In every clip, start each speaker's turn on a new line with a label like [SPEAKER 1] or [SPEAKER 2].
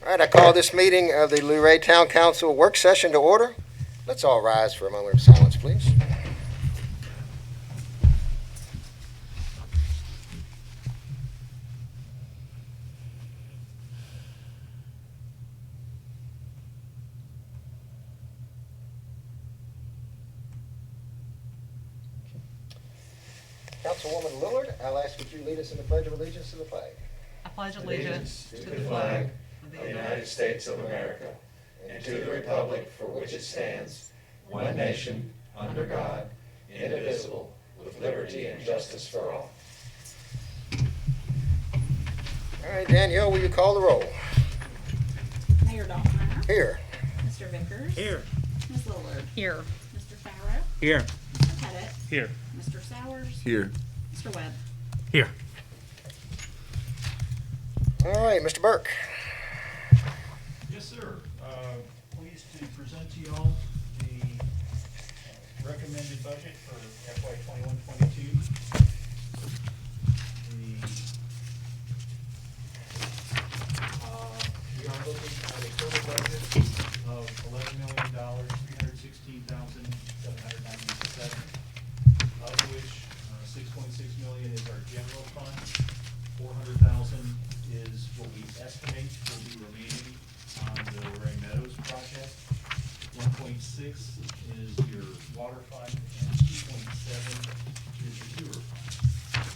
[SPEAKER 1] All right, I call this meeting of the Luray Town Council work session to order. Let's all rise for a moment of silence, please. Councilwoman Lillard, I'll ask that you lead us in the Pledge of Allegiance to the flag.
[SPEAKER 2] I pledge allegiance
[SPEAKER 3] to the flag of the United States of America and to the republic for which it stands, one nation, under God, indivisible, with liberty and justice for all.
[SPEAKER 1] All right, Danielle, will you call the roll?
[SPEAKER 4] Mayor Dahlmeyer.
[SPEAKER 1] Here.
[SPEAKER 4] Mr. Vickers.
[SPEAKER 5] Here.
[SPEAKER 4] Ms. Lillard.
[SPEAKER 2] here.
[SPEAKER 4] Mr. Farrow.
[SPEAKER 5] Here.
[SPEAKER 4] Mr. Pettit.
[SPEAKER 5] Here.
[SPEAKER 4] Mr. Sowers.
[SPEAKER 5] Here.
[SPEAKER 4] Mr. Webb.
[SPEAKER 5] Here.
[SPEAKER 1] All right, Mr. Burke.
[SPEAKER 6] Yes, sir. Pleased to present to y'all the recommended budget for FY 21-22. We are looking at a total budget of $11,316,797, of which 6.6 million is our general fund. 400,000 is what we estimate will be remaining on the Luray Meadows project. 1.6 is your water fund, and 2.7 is your sewer fund.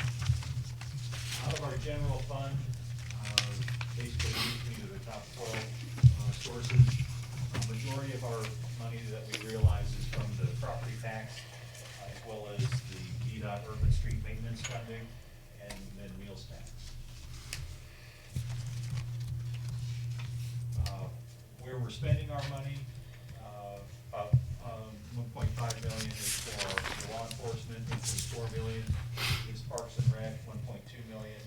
[SPEAKER 6] Out of our general fund, basically these are the top 12 sources. Majority of our money that we realize is from the property tax, as well as the DDOT urban street maintenance funding, and then meals tax. Where we're spending our money, about 1.5 million is for law enforcement, 1.4 million is parks and rec, 1.2 million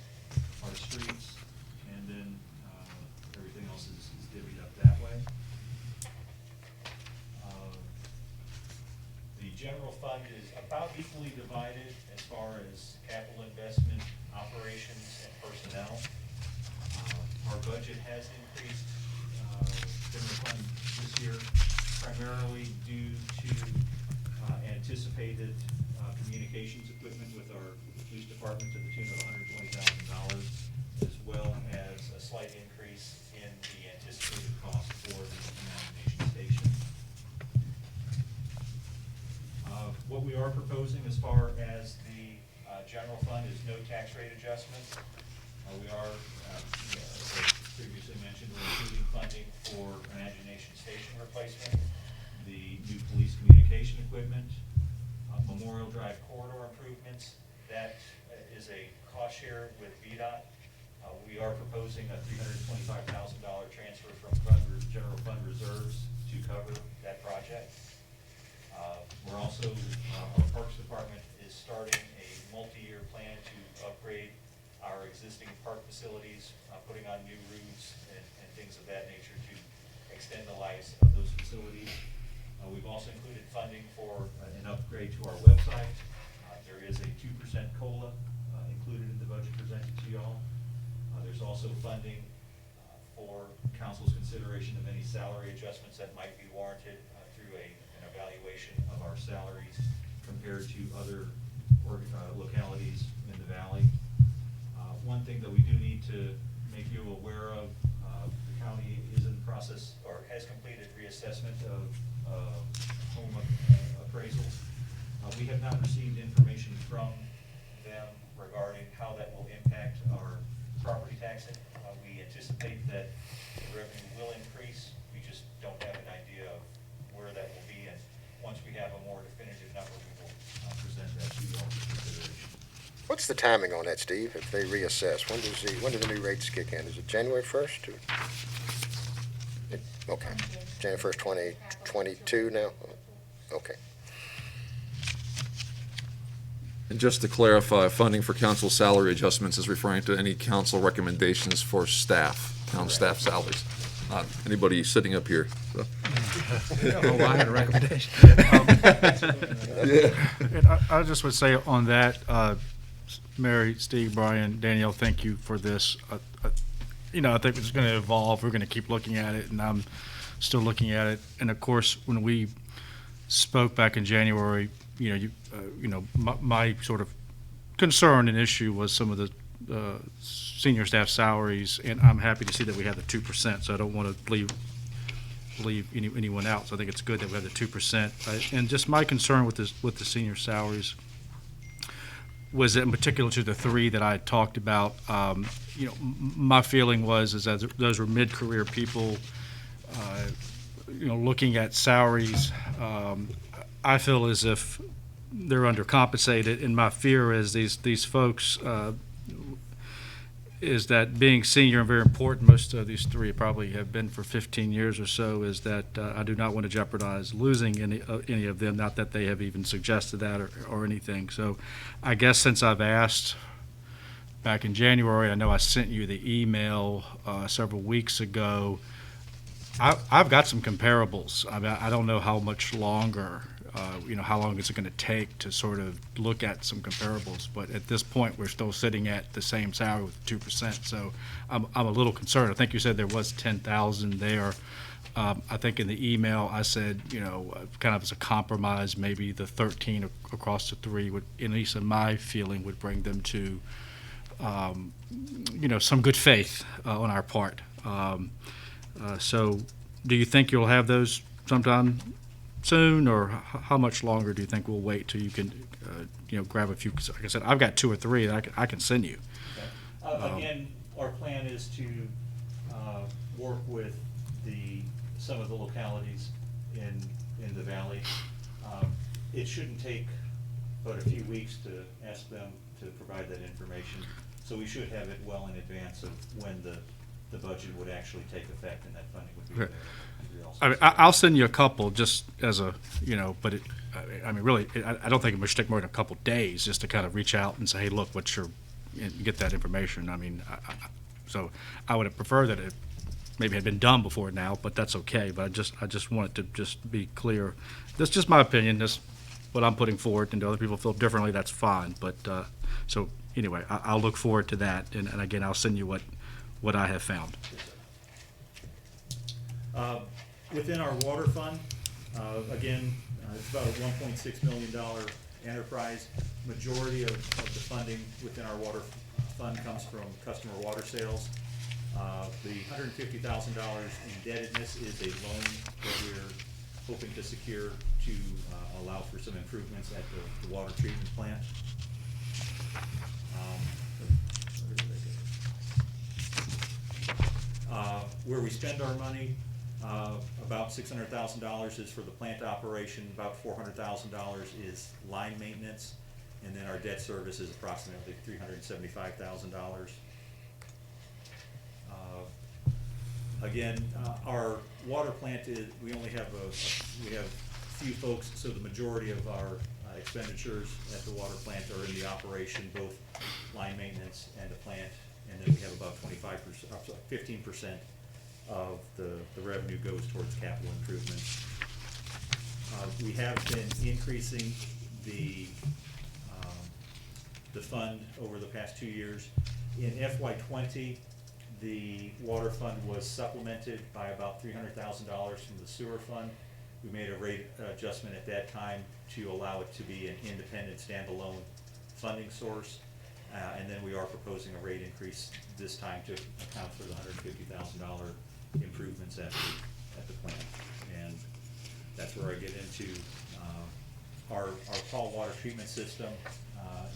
[SPEAKER 6] are streets, and then everything else is divvied up that way. The general fund is about equally divided as far as capital investment, operations, and personnel. Our budget has increased general fund this year, primarily due to anticipated communications equipment with our police department to the tune of $120,000, as well as a slight increase in the anticipated cost for the imagination station. What we are proposing as far as the general fund is no tax rate adjustment. We are, as I previously mentioned, we're including funding for imagination station replacement, the new police communication equipment, Memorial Drive corridor improvements. That is a cost share with VDOT. We are proposing a $325,000 transfer from general fund reserves to cover that project. We're also, our Parks Department is starting a multi-year plan to upgrade our existing park facilities, putting on new roofs and things of that nature to extend the lives of those facilities. We've also included funding for an upgrade to our website. There is a 2% COLA included in the budget presented to y'all. There's also funding for council's consideration of any salary adjustments that might be warranted through an evaluation of our salaries compared to other localities in the valley. One thing that we do need to make you aware of, the county is in the process or has completed reassessment of home appraisals. We have not received information from them regarding how that will impact our property taxing. We anticipate that the revenue will increase. We just don't have an idea of where that will be, and once we have a more definitive number, we will present that to you all for consideration.
[SPEAKER 1] What's the timing on that, Steve, if they reassess? When do the new rates kick in? Is it January 1st? Okay, January 1st, 2022 now? Okay.
[SPEAKER 7] And just to clarify, funding for council salary adjustments is referring to any council recommendations for staff, town staff salaries, not anybody sitting up here. So.
[SPEAKER 5] Oh, I had a recommendation. And I just would say on that, Mary, Steve, Brian, Danielle, thank you for this. I think it's going to evolve. We're going to keep looking at it, and I'm still looking at it. And of course, when we spoke back in January, my sort of concern and issue was some of the senior staff salaries, and I'm happy to see that we have the 2%. So I don't want to leave anyone out. So I think it's good that we have the 2%. And just my concern with the senior salaries was in particular to the three that I had talked about. My feeling was that those were mid-career people. Looking at salaries, I feel as if they're undercompensated, and my fear is these folks is that being senior and very important, most of these three probably have been for 15 years or so, is that I do not want to jeopardize losing any of them, not that they have even suggested that or anything. So I guess since I've asked back in January, I know I sent you the email several weeks ago, I've got some comparables. I mean, I don't know how much longer, how long is it going to take to sort of look at some comparables. But at this point, we're still sitting at the same salary with 2%. So I'm a little concerned. I think you said there was 10,000 there. I think in the email I said, kind of as a compromise, maybe the 13 across the three would, at least in my feeling, would bring them to, some good faith on our part. So do you think you'll have those sometime soon, or how much longer do you think we'll wait till you can, grab a few? Like I said, I've got two or three that I can send you.
[SPEAKER 6] Okay. Again, our plan is to work with some of the localities in the valley. It shouldn't take but a few weeks to ask them to provide that information. So we should have it well in advance of when the budget would actually take effect and that funding would be
[SPEAKER 5] Okay.
[SPEAKER 6] available.
[SPEAKER 5] I mean, I'll send you a couple just as a, but really, I don't think it would take more than a couple days just to kind of reach out and say, hey, look, what's your, and get that information. I mean, so I would have preferred that it maybe had been done before now, but that's okay. But I just wanted to just be clear. That's just my opinion. That's what I'm putting forward, and other people feel differently, that's fine. But, so anyway, I'll look forward to that. And again, I'll send you what I have found.
[SPEAKER 6] Within our water fund, again, it's about a $1.6 million enterprise. Majority of the funding within our water fund comes from customer water sales. The $150,000 indebtedness is a loan that we're hoping to secure to allow for some improvements at the water treatment plant. Where we spend our money, about $600,000 is for the plant operation, about $400,000 is line maintenance, and then our debt service is approximately $375,000. Again, our water plant is, we only have we have few folks, so the majority of our expenditures at the water plant are in the operation, both line maintenance and the plant, and then we have about 15% of the revenue goes towards capital improvements. We have been increasing the fund over the past 2 years. In FY20, the water fund was supplemented by about $300,000 from the sewer fund. We made a rate adjustment at that time to allow it to be an independent, standalone funding source. And then we are proposing a rate increase this time to account for the $150,000 improvements at the plant. And that's where I get into our Paul water treatment system.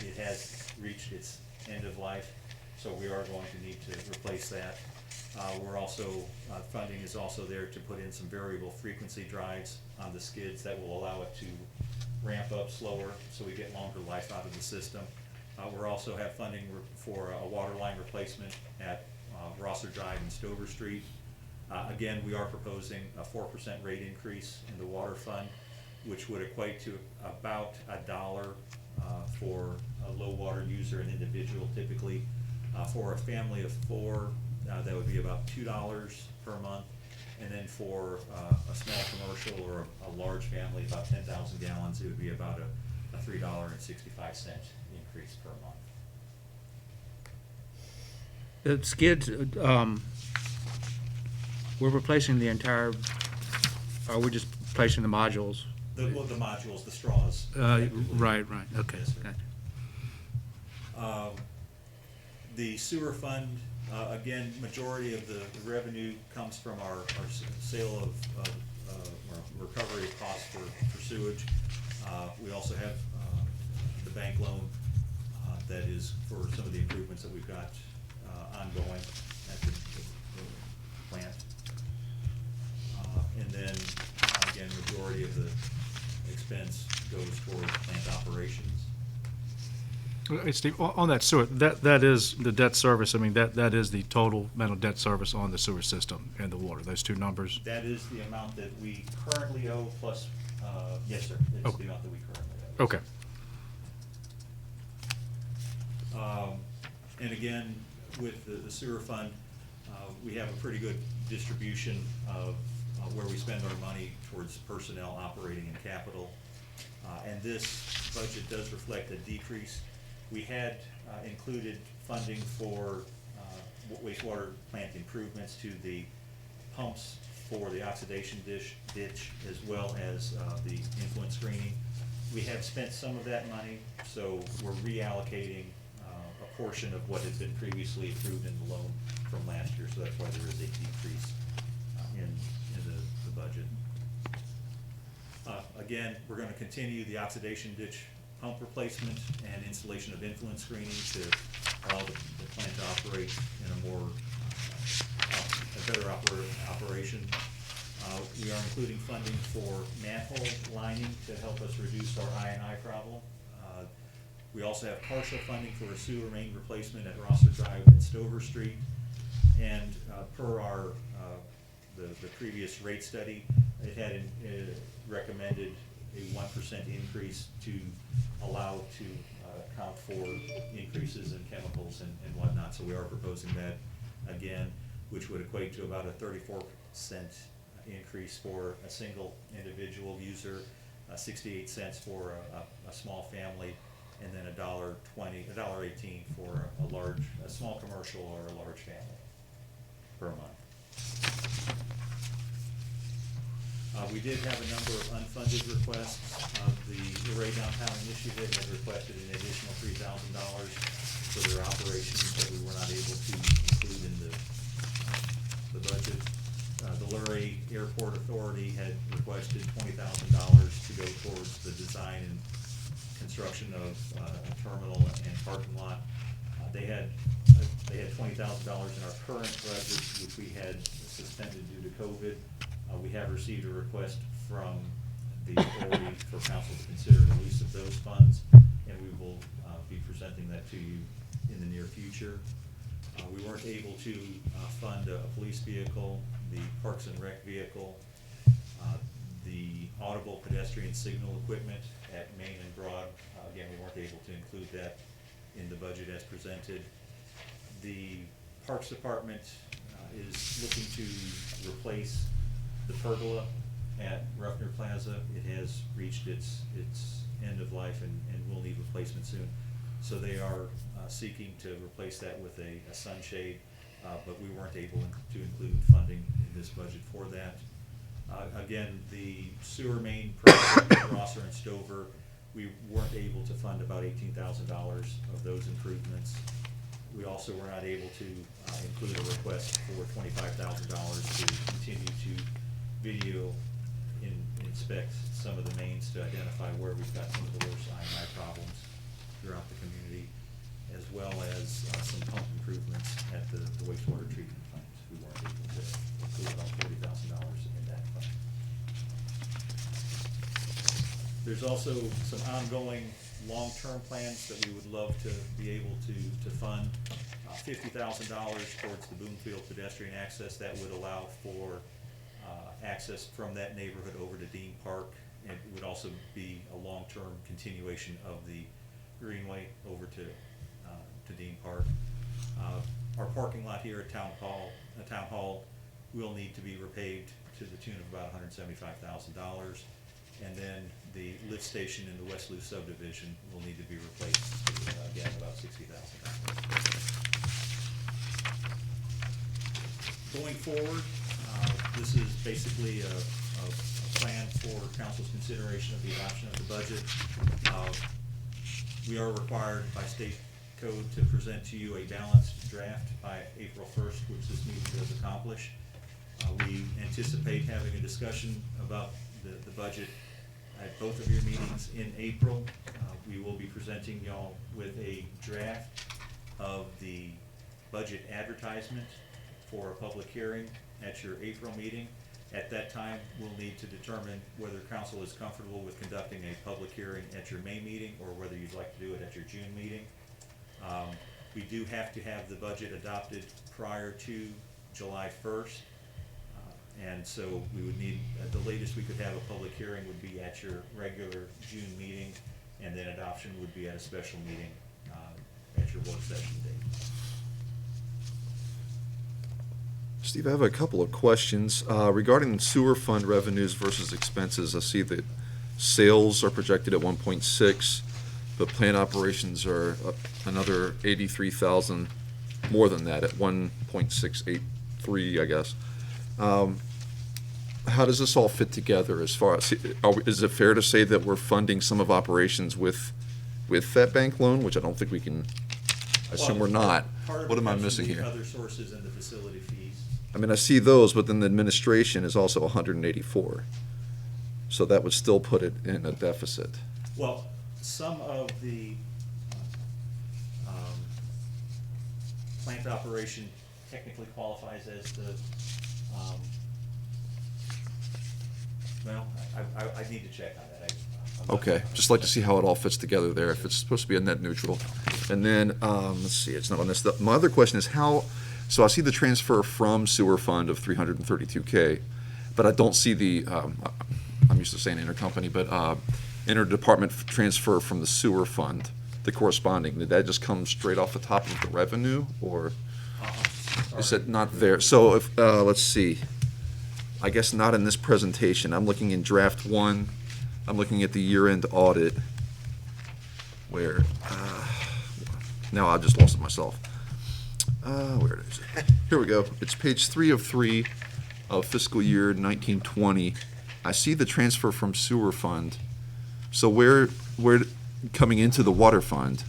[SPEAKER 6] It has reached its end of life, so we are going to need to replace that. We're also, funding is also there to put in some variable frequency drives on the skids that will allow it to ramp up slower so we get longer life out of the system. We're also have funding for a water line replacement at Rosser Drive and Stover Street. Again, we are proposing a 4% rate increase in the water fund, which would equate to about $1 for a low water user, an individual typically. For a family of four, that would be about $2 per month. And then for a small commercial or a large family, about 10,000 gallons, it would be about a $3.65 increase per month.
[SPEAKER 8] The skids, we're replacing the entire, or we're just replacing the modules?
[SPEAKER 6] The modules, the straws.
[SPEAKER 5] Right, okay.
[SPEAKER 6] Yes, sir.
[SPEAKER 5] Okay.
[SPEAKER 6] The sewer fund, again, majority of the revenue comes from our sale of or recovery of costs for sewage. We also have the bank loan that is for some of the improvements that we've got ongoing at the plant. And then, again, majority of the expense goes towards plant operations.
[SPEAKER 5] Hey, Steve, on that sewer, that is the debt service, I mean, that is the total amount of debt service on the sewer system and the water, those two numbers?
[SPEAKER 6] That is the amount that we currently owe plus, yes, sir, it's
[SPEAKER 5] Okay.
[SPEAKER 6] the amount that we currently owe.
[SPEAKER 5] Okay.
[SPEAKER 6] And again, with the sewer fund, we have a pretty good distribution of where we spend our money towards personnel, operating, and capital. And this budget does reflect a decrease. We had included funding for wastewater plant improvements to the pumps for the oxidation ditch, as well as the influent screening. We have spent some of that money, so we're reallocating a portion of what had been previously approved in the loan from last year, so that's why there is a decrease in the budget. Again, we're gonna continue the oxidation ditch pump replacement and installation of influent screening to allow the plant to operate in a more, a better operation. We are including funding for manhole lining to help us reduce our I&I problem. We also have partial funding for a sewer main replacement at Rosser Drive and Stover Street. And per our, the previous rate study, it had recommended a 1% increase to allow to account for increases in chemicals and whatnot. So we are proposing that again, which would equate to about a 34-cent increase for a single individual user, 68 cents for a small family, and then $1.18 for a small commercial or a large family per month. We did have a number of unfunded requests. The Luray Downtown Initiative had requested an additional $3,000 for their operations that we were not able to include in the budget. The Luray Airport Authority had requested $20,000 to go towards the design and construction of a terminal and parking lot. They had $20,000 in our current budget, which we had suspended due to COVID. We have received a request from the authority for council to consider the release of those funds, and we will be presenting that to you in the near future. We weren't able to fund a police vehicle, the Parks and Rec vehicle, the audible pedestrian signal equipment at Main and Broad. Again, we weren't able to include that in the budget as presented. The Parks Department is looking to replace the pergola at Ruffner Plaza. It has reached its end of life and will need replacement soon. So they are seeking to replace that with a sunshade, but we weren't able to include funding in this budget for that. Again, the sewer main project at Rosser and Stover, we weren't able to fund about $18,000 of those improvements. We also were not able to include a request for $25,000 to continue to video inspect some of the mains to identify where we've got some of the worst I&I problems throughout the community, as well as some pump improvements at the wastewater treatment plant. We weren't able to include about $40,000 in that fund. There's also some ongoing long-term plans that we would love to be able to fund. $50,000 towards the Boomfield pedestrian access. That would allow for access from that neighborhood over to Dean Park, and it would also be a long-term continuation of the Greenway over to Dean Park. Our parking lot here at Town Hall will need to be repaved to the tune of about $175,000. And then the lift station in the West Lou subdivision will need to be replaced, again, about $60,000. Going forward, this is basically a plan for council's consideration of the adoption of the budget. We are required by state code to present to you a balanced draft by April 1st, which this meeting does accomplish. We anticipate having a discussion about the budget at both of your meetings in April. We will be presenting y'all with a draft of the budget advertisement for a public hearing at your April meeting. At that time, we'll need to determine whether council is comfortable with conducting a public hearing at your May meeting or whether you'd like to do it at your June meeting. We do have to have the budget adopted prior to July 1st. And so we would need, the latest we could have a public hearing would be at your regular June meeting, and then adoption would be at a special meeting at your work session date.
[SPEAKER 7] Steve, I have a couple of questions regarding sewer fund revenues versus expenses. I see that sales are projected at 1.6, but plant operations are up another 83,000 more than that at 1.683, I guess. How does this all fit together as far as, is it fair to say that we're funding some of operations with that bank loan, which I don't think we can, I assume we're not.
[SPEAKER 6] Part of
[SPEAKER 7] What
[SPEAKER 6] it
[SPEAKER 7] am I
[SPEAKER 6] comes from
[SPEAKER 7] missing
[SPEAKER 6] the
[SPEAKER 7] here?
[SPEAKER 6] Other sources and the facility fees.
[SPEAKER 7] I mean, I see those, but then the administration is also 184. So that would still put it in a deficit.
[SPEAKER 6] Well, some of the plant operation technically qualifies as the, well, I need to check on that. I'm not-
[SPEAKER 7] Okay, just like to see how it all fits together there, if it's supposed to be a net neutral. And then, let's see, it's not on this. My other question is how, so I see the transfer from sewer fund of 332K, but I don't see the, I'm used to saying intercompany, but interdepartment transfer from the sewer fund, the corresponding. Did that just come straight off the top of the revenue, or is it not there? So if, let's see, I guess not in this presentation. I'm looking in draft one. I'm looking at the year-end audit where, now I just lost it myself. Where is it? Here we go. It's page 3 of 3 of fiscal year 1920. I see the transfer from sewer fund. So where coming into the water fund.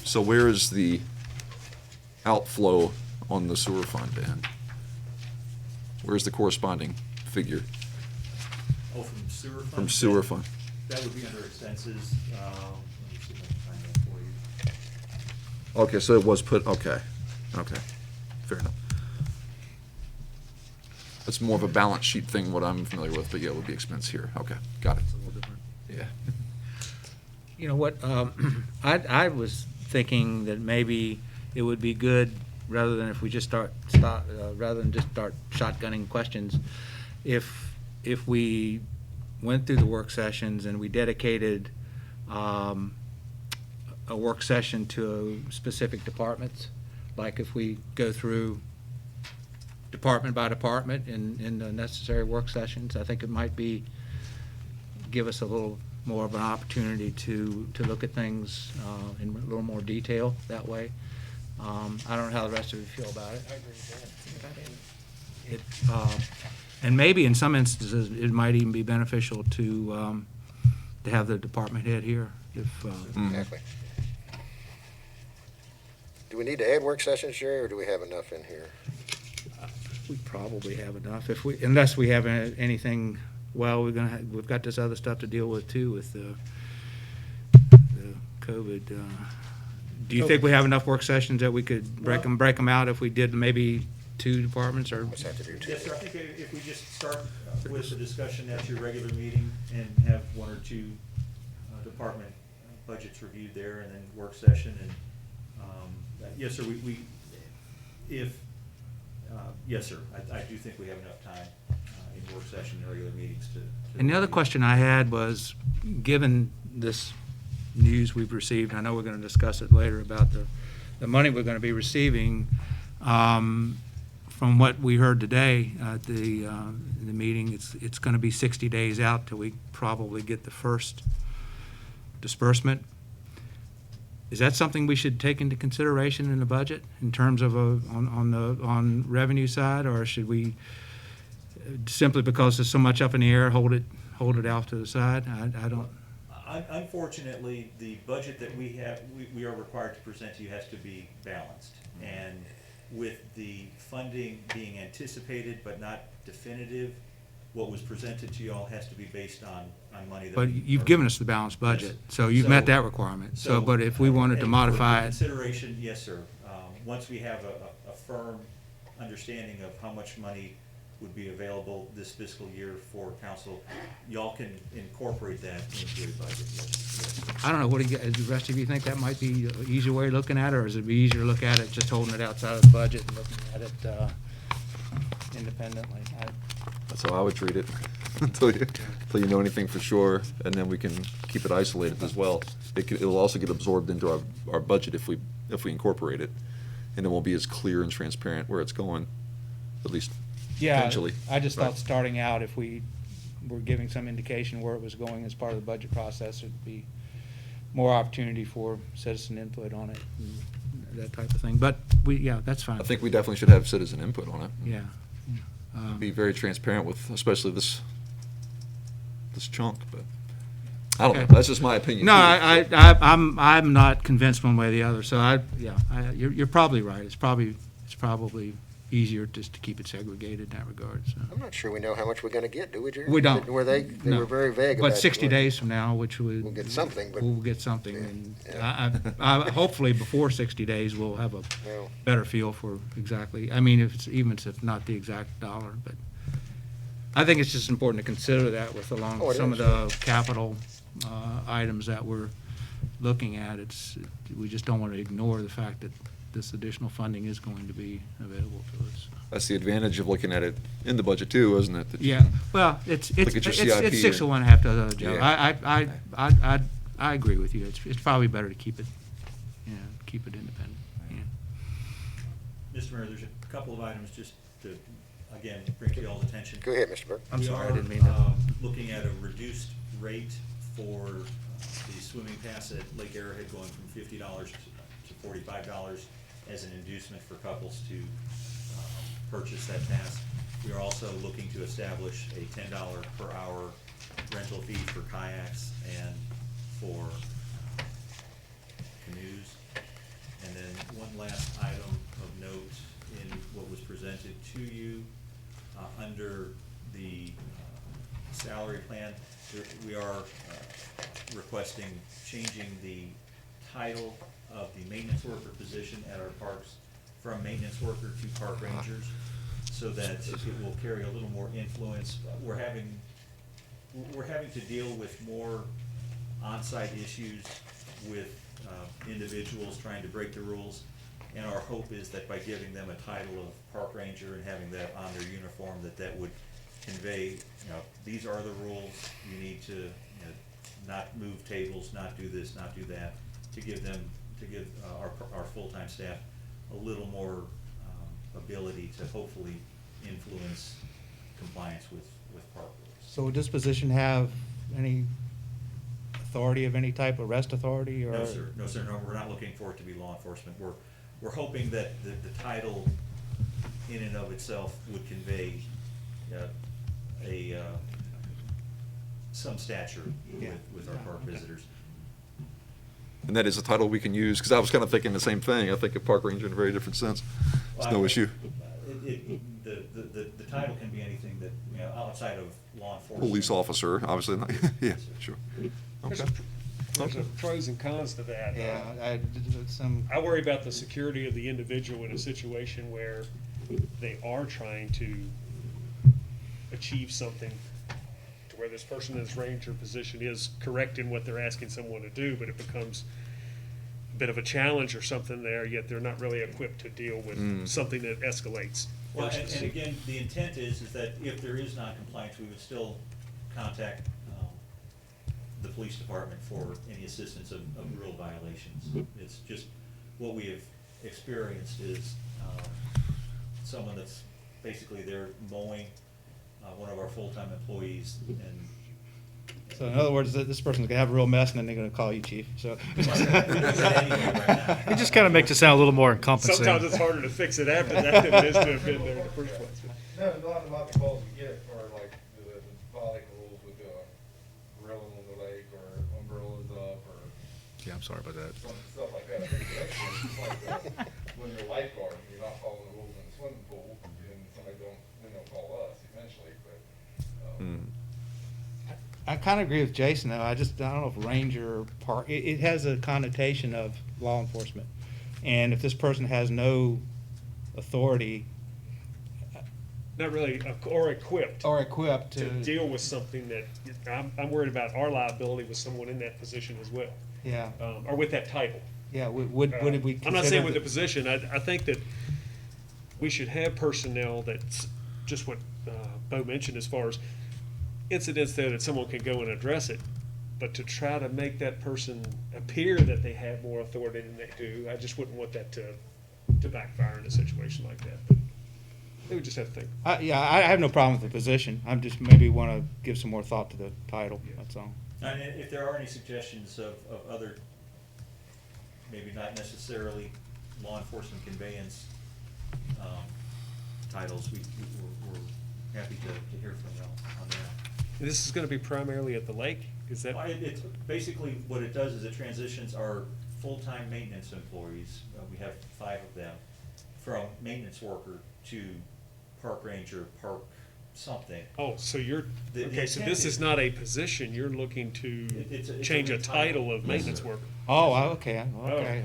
[SPEAKER 7] So where is the outflow on the sewer fund end? Where's the corresponding figure
[SPEAKER 6] Oh, from sewer fund?
[SPEAKER 7] from sewer fund?
[SPEAKER 6] That would be under expenses. Let me see if I can find that for you.
[SPEAKER 7] Okay, so it was put, okay, fair enough. That's more of a balance sheet thing, what I'm familiar with, but yeah, it would be expense here. Okay, got it. Yeah.
[SPEAKER 8] You know what, I was thinking that maybe it would be good, rather than if we just rather than just start shotgunning questions, if we went through the work sessions and we dedicated a work session to specific departments, like if we go through department by department in the necessary work sessions, I think it might give us a little more of an opportunity to look at things in a little more detail that way. I don't know how the rest of you feel about it. And maybe in some instances, it might even be beneficial to have the department head here if.
[SPEAKER 1] Exactly. Do we need to add work sessions, Jerry, or do we have enough in here?
[SPEAKER 8] We probably have enough, unless we have anything, well, we've got this other stuff to deal with too, with the COVID. Do you think we have enough work sessions that we could break them out if we did maybe 2 departments, or?
[SPEAKER 1] Just have to do 2.
[SPEAKER 6] Yes, sir, I think if we just start with the discussion at your regular meeting and have 1 or 2 department budgets reviewed there, and then work session, and, yes, sir, yes, sir, I do think we have enough time in work session and regular meetings to.
[SPEAKER 8] And the other question I had was, given this news we've received, I know we're going to discuss it later about the money we're going to be receiving, from what we heard today at the meeting, it's going to be 60 days out till we probably get the first disbursement. Is that something we should take into consideration in the budget in terms of on revenue side, or should we simply because there's so much up in the air, hold it out to the side? I don't.
[SPEAKER 6] Unfortunately, the budget that we have, we are required to present to you has to be balanced. And with the funding being anticipated but not definitive, what was presented to you all has to be based on money that.
[SPEAKER 8] But you've given us the balanced budget,
[SPEAKER 6] Yes.
[SPEAKER 8] so you've met that requirement. So, but if we wanted to
[SPEAKER 6] and
[SPEAKER 8] modify
[SPEAKER 6] for
[SPEAKER 8] it,
[SPEAKER 6] consideration, yes, sir. Once we have a firm understanding of how much money would be available this fiscal year for council, y'all can incorporate that into your budget. Yes.
[SPEAKER 8] I don't know, what do you, the rest of you think that might be an easier way of looking at it, or is it be easier to look at it just holding it outside of the budget and looking at it independently?
[SPEAKER 7] That's how I would treat it, until you know anything for sure, and then we can keep it isolated as well. It'll also get absorbed into our budget if we incorporate it, and it won't be as clear and transparent where it's going, at least
[SPEAKER 8] Yeah,
[SPEAKER 7] potentially.
[SPEAKER 8] I just
[SPEAKER 7] Right.
[SPEAKER 8] thought starting out, if we were giving some indication where it was going as part of the budget process, it'd be more opportunity for citizen input on it, and that type of thing. But yeah, that's fine.
[SPEAKER 7] I think we definitely should have citizen input on it.
[SPEAKER 8] Yeah.
[SPEAKER 7] Be very transparent with, especially this chunk, but, I don't know,
[SPEAKER 8] Okay.
[SPEAKER 7] that's just my opinion.
[SPEAKER 8] No,
[SPEAKER 7] too.
[SPEAKER 8] I'm not convinced one way or the other, so you're probably right. It's probably easier just to keep it segregated in that regard, so.
[SPEAKER 1] I'm not sure we know how much we're gonna get, do we, Jerry?
[SPEAKER 8] We don't.
[SPEAKER 1] Were they
[SPEAKER 8] No.
[SPEAKER 1] were very vague about it.
[SPEAKER 8] But 60 days from now, which would.
[SPEAKER 1] We'll get something, but-
[SPEAKER 8] We'll get something, and
[SPEAKER 1] Yeah.
[SPEAKER 8] I hopefully before 60 days, we'll have a
[SPEAKER 1] Well,
[SPEAKER 8] better feel for exactly, I mean, even if it's not the exact dollar, but I think it's just important to consider that with
[SPEAKER 1] Oh, it
[SPEAKER 8] some of
[SPEAKER 1] is.
[SPEAKER 8] the capital items that we're looking at. We just don't want to ignore the fact that this additional funding is going to be available to us.
[SPEAKER 7] That's the advantage of looking at it in the budget too, isn't it? That you
[SPEAKER 8] Yeah,
[SPEAKER 7] can
[SPEAKER 8] well, it's
[SPEAKER 7] Look at your CIP
[SPEAKER 8] 6 to
[SPEAKER 7] and-
[SPEAKER 8] 1, half to the other, Joe.
[SPEAKER 7] Yeah.
[SPEAKER 8] I agree with you. It's probably better to keep it independent. Yeah.
[SPEAKER 6] Mr. Mayor, there's a couple of items just to, again, bring to y'all's attention.
[SPEAKER 1] go ahead, Mr. Burke.
[SPEAKER 8] I'm sorry, I didn't mean
[SPEAKER 6] We
[SPEAKER 8] to.
[SPEAKER 6] are looking at a reduced rate for the swimming pass at Lake Arrowhead, going from $50 to $45 as an inducement for couples to purchase that pass. We are also looking to establish a $10 per hour rental fee for kayaks and for canoes. And then one last item of note in what was presented to you, under the salary plan, we are requesting changing the title of the maintenance worker position at our parks from maintenance worker to park rangers, so that it will carry a little more influence. We're having to deal with more on-site issues with individuals trying to break the rules, and our hope is that by giving them a title of park ranger and having that on their uniform, that would convey, these are the rules, you need to, not move tables, not do this, not do that, to give our full-time staff a little more ability to hopefully influence compliance with park rules.
[SPEAKER 8] So would this position have any authority of any type, arrest authority, or?
[SPEAKER 6] No, sir, no, we're not looking for it to be law enforcement. We're hoping that the title in and of itself would convey some stature with our park visitors.
[SPEAKER 7] And that is a title we can use, because I was kind of thinking the same thing. I think of park ranger in a very different sense. It's no issue.
[SPEAKER 6] The title can be anything that, outside of law enforcement.
[SPEAKER 7] Police officer, obviously, not- yeah, sure.
[SPEAKER 9] There's
[SPEAKER 7] Okay.
[SPEAKER 9] there's pros and cons to that.
[SPEAKER 8] Yeah,
[SPEAKER 9] I worry about the security of the individual in a situation where they are trying to achieve something to where this person in this ranger position is correct in what they're asking someone to do, but it becomes a bit of a challenge or something there, yet they're not really equipped to deal with something that escalates.
[SPEAKER 6] Well, and
[SPEAKER 9] versus-
[SPEAKER 6] again, the intent is that if there is non-compliance, we would still contact the police department for any assistance of rule violations. It's just, what we have experienced is someone that's basically there mowing one of our full-time employees, and
[SPEAKER 8] So in other words, this person's gonna have a real mess, and then they're gonna call you, chief, so.
[SPEAKER 5] It just kind of makes it sound a little more encompassing.
[SPEAKER 9] Sometimes it's harder to fix it after that than it is to have been there in the first place.
[SPEAKER 3] No, a lot of the calls we get are like the violating rules with grilling on the lake or umbrellas up or
[SPEAKER 5] Yeah, I'm sorry about that.
[SPEAKER 3] stuff like that. I think the next one is like when you're a lifeguard and you're not following the rules in the swimming pool, and somebody don't call us eventually, but.
[SPEAKER 8] I kind of agree with Jason, though. I don't know if ranger or park, it has a connotation of law enforcement. And if this person has no authority
[SPEAKER 9] Not really, or equipped
[SPEAKER 8] or equipped
[SPEAKER 9] to deal with something that, I'm worried about our liability with someone in that position as well,
[SPEAKER 8] yeah,
[SPEAKER 9] or with that title.
[SPEAKER 8] yeah, would we consider?
[SPEAKER 9] I'm not saying with the position, I think that we should have personnel that's just what Bo mentioned as far as incidents there that someone can go and address it, but to try to make that person appear that they have more authority than they do, I just wouldn't want that to backfire in a situation like that. But they would just have to think.
[SPEAKER 8] Yeah, I have no problem with the position. I'm just maybe want to give some more thought to the title, that's all.
[SPEAKER 6] And if there are any suggestions of other, maybe not necessarily law enforcement conveyance titles, we're happy to hear from y'all on that.
[SPEAKER 9] This is gonna be primarily at the lake, is that?
[SPEAKER 6] Well, it's basically what it does is it transitions our full-time maintenance employees, we have 5 of them, from maintenance worker to park ranger, park something.
[SPEAKER 9] Oh, so you're,
[SPEAKER 6] The
[SPEAKER 9] okay, so
[SPEAKER 6] intent
[SPEAKER 9] this
[SPEAKER 6] is-
[SPEAKER 9] is not a position, you're looking to
[SPEAKER 6] It's a
[SPEAKER 9] change a
[SPEAKER 6] new
[SPEAKER 9] title of
[SPEAKER 6] Yes,
[SPEAKER 9] maintenance
[SPEAKER 6] sir.
[SPEAKER 9] worker.
[SPEAKER 8] Oh, okay,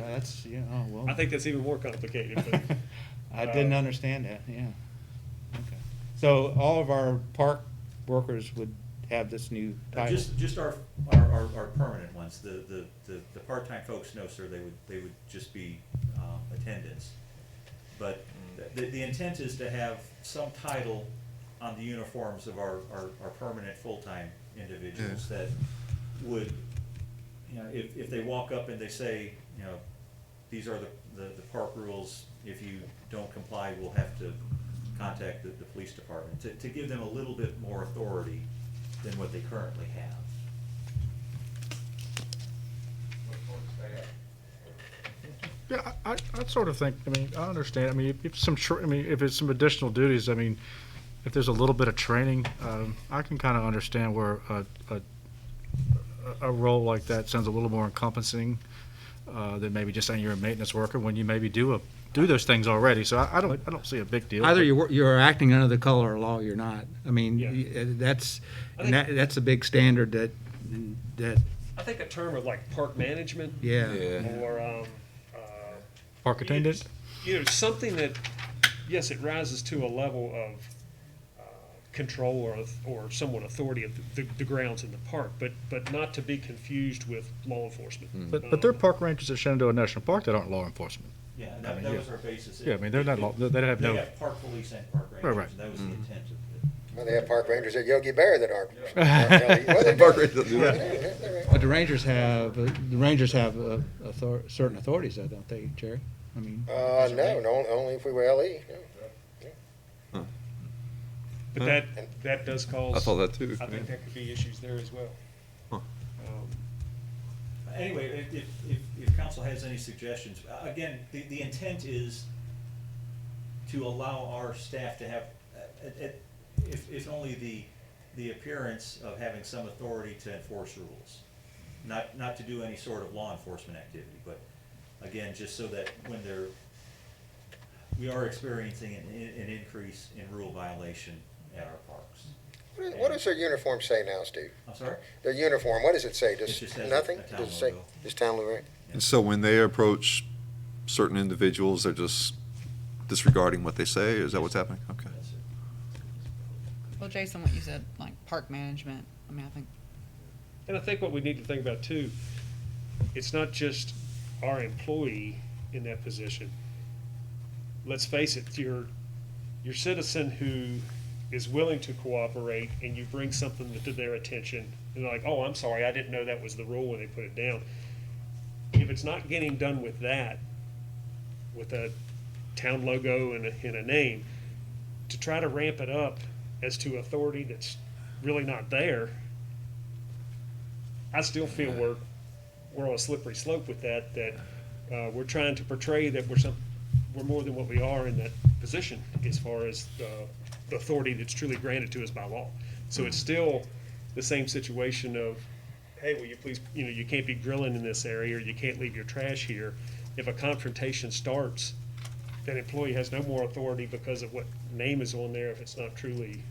[SPEAKER 8] that's, yeah, oh, well.
[SPEAKER 9] I think that's even more complicated, but.
[SPEAKER 8] I didn't understand that, yeah. Okay. So all of our park workers would have this new title?
[SPEAKER 6] Just our permanent ones, the part-time folks, no, sir, they would just be attendants. But the intent is to have some title on the uniforms of our permanent full-time individuals that would, if they walk up and they say, these are the park rules, if you don't comply, we'll have to contact the police department, to give them a little bit more authority than what they currently have.
[SPEAKER 5] Yeah, I sort of think, I understand, if it's some additional duties, if there's a little bit of training, I can kind of understand where a role like that sounds a little more encompassing than maybe just saying you're a maintenance worker when you maybe do those things already, so I don't see a big deal.
[SPEAKER 8] Either
[SPEAKER 5] but-
[SPEAKER 8] you're acting under the color of law or you're not.
[SPEAKER 9] Yeah.
[SPEAKER 8] That's,
[SPEAKER 9] I
[SPEAKER 8] and
[SPEAKER 9] think-
[SPEAKER 8] that's a big standard that,
[SPEAKER 9] I think a term of like park management.
[SPEAKER 8] yeah.
[SPEAKER 9] Or,
[SPEAKER 5] Park attendant?
[SPEAKER 9] Something that, yes, it rises to a level of control or somewhat authority of the grounds in the park, but not to be confused with law enforcement.
[SPEAKER 5] But there are park rangers at Shenandoah National Park that aren't law enforcement.
[SPEAKER 6] Yeah, and that was our basis.
[SPEAKER 5] Yeah, they're not, they have no.
[SPEAKER 6] They have park police and park rangers,
[SPEAKER 5] Right.
[SPEAKER 6] and that was the intent of it.
[SPEAKER 1] Well, they have park rangers at Yogi Bear that aren't. Well, they do.
[SPEAKER 7] Park rangers do that.
[SPEAKER 1] Yeah, they're right.
[SPEAKER 8] But the Rangers have certain authorities, though, don't they, Jerry?
[SPEAKER 1] No, only if we were LE. No.
[SPEAKER 9] But that does cause.
[SPEAKER 7] I thought that too.
[SPEAKER 9] I think that could be issues there as well.
[SPEAKER 7] Huh.
[SPEAKER 6] Anyway, if council has any suggestions, again, the intent is to allow our staff to have, if only the appearance of having some authority to enforce rules. Not to do any sort of law enforcement activity, but again, just so that when we are experiencing an increase in rule violation at our parks.
[SPEAKER 1] What does their uniform say now, Steve?
[SPEAKER 6] I'm sorry?
[SPEAKER 1] Their uniform, what does it say?
[SPEAKER 6] It just has a
[SPEAKER 1] Nothing?
[SPEAKER 6] town
[SPEAKER 1] Does it say,
[SPEAKER 6] logo.
[SPEAKER 1] just town Luray?
[SPEAKER 7] And so when they approach certain individuals, they're just disregarding what they say? Is that what's happening? Okay.
[SPEAKER 6] That's it.
[SPEAKER 2] Well, Jason, what you said, like park management, I think,
[SPEAKER 9] And I think what we need to think about too, it's not just our employee in that position. Let's face it, your citizen who is willing to cooperate and you bring something to their attention, and they're like, oh, I'm sorry, I didn't know that was the rule when they put it down. If it's not getting done with that, with a town logo and a name, to try to ramp it up as to authority that's really not there, I still feel we're on a slippery slope with that, we're trying to portray that we're more than what we are in that position as far as the authority that's truly granted to us by law. So it's still the same situation of, hey, will you please, you can't be grilling in this area, or you can't leave your trash here. If a confrontation starts, that employee has no more authority because of what name is on there if it's not truly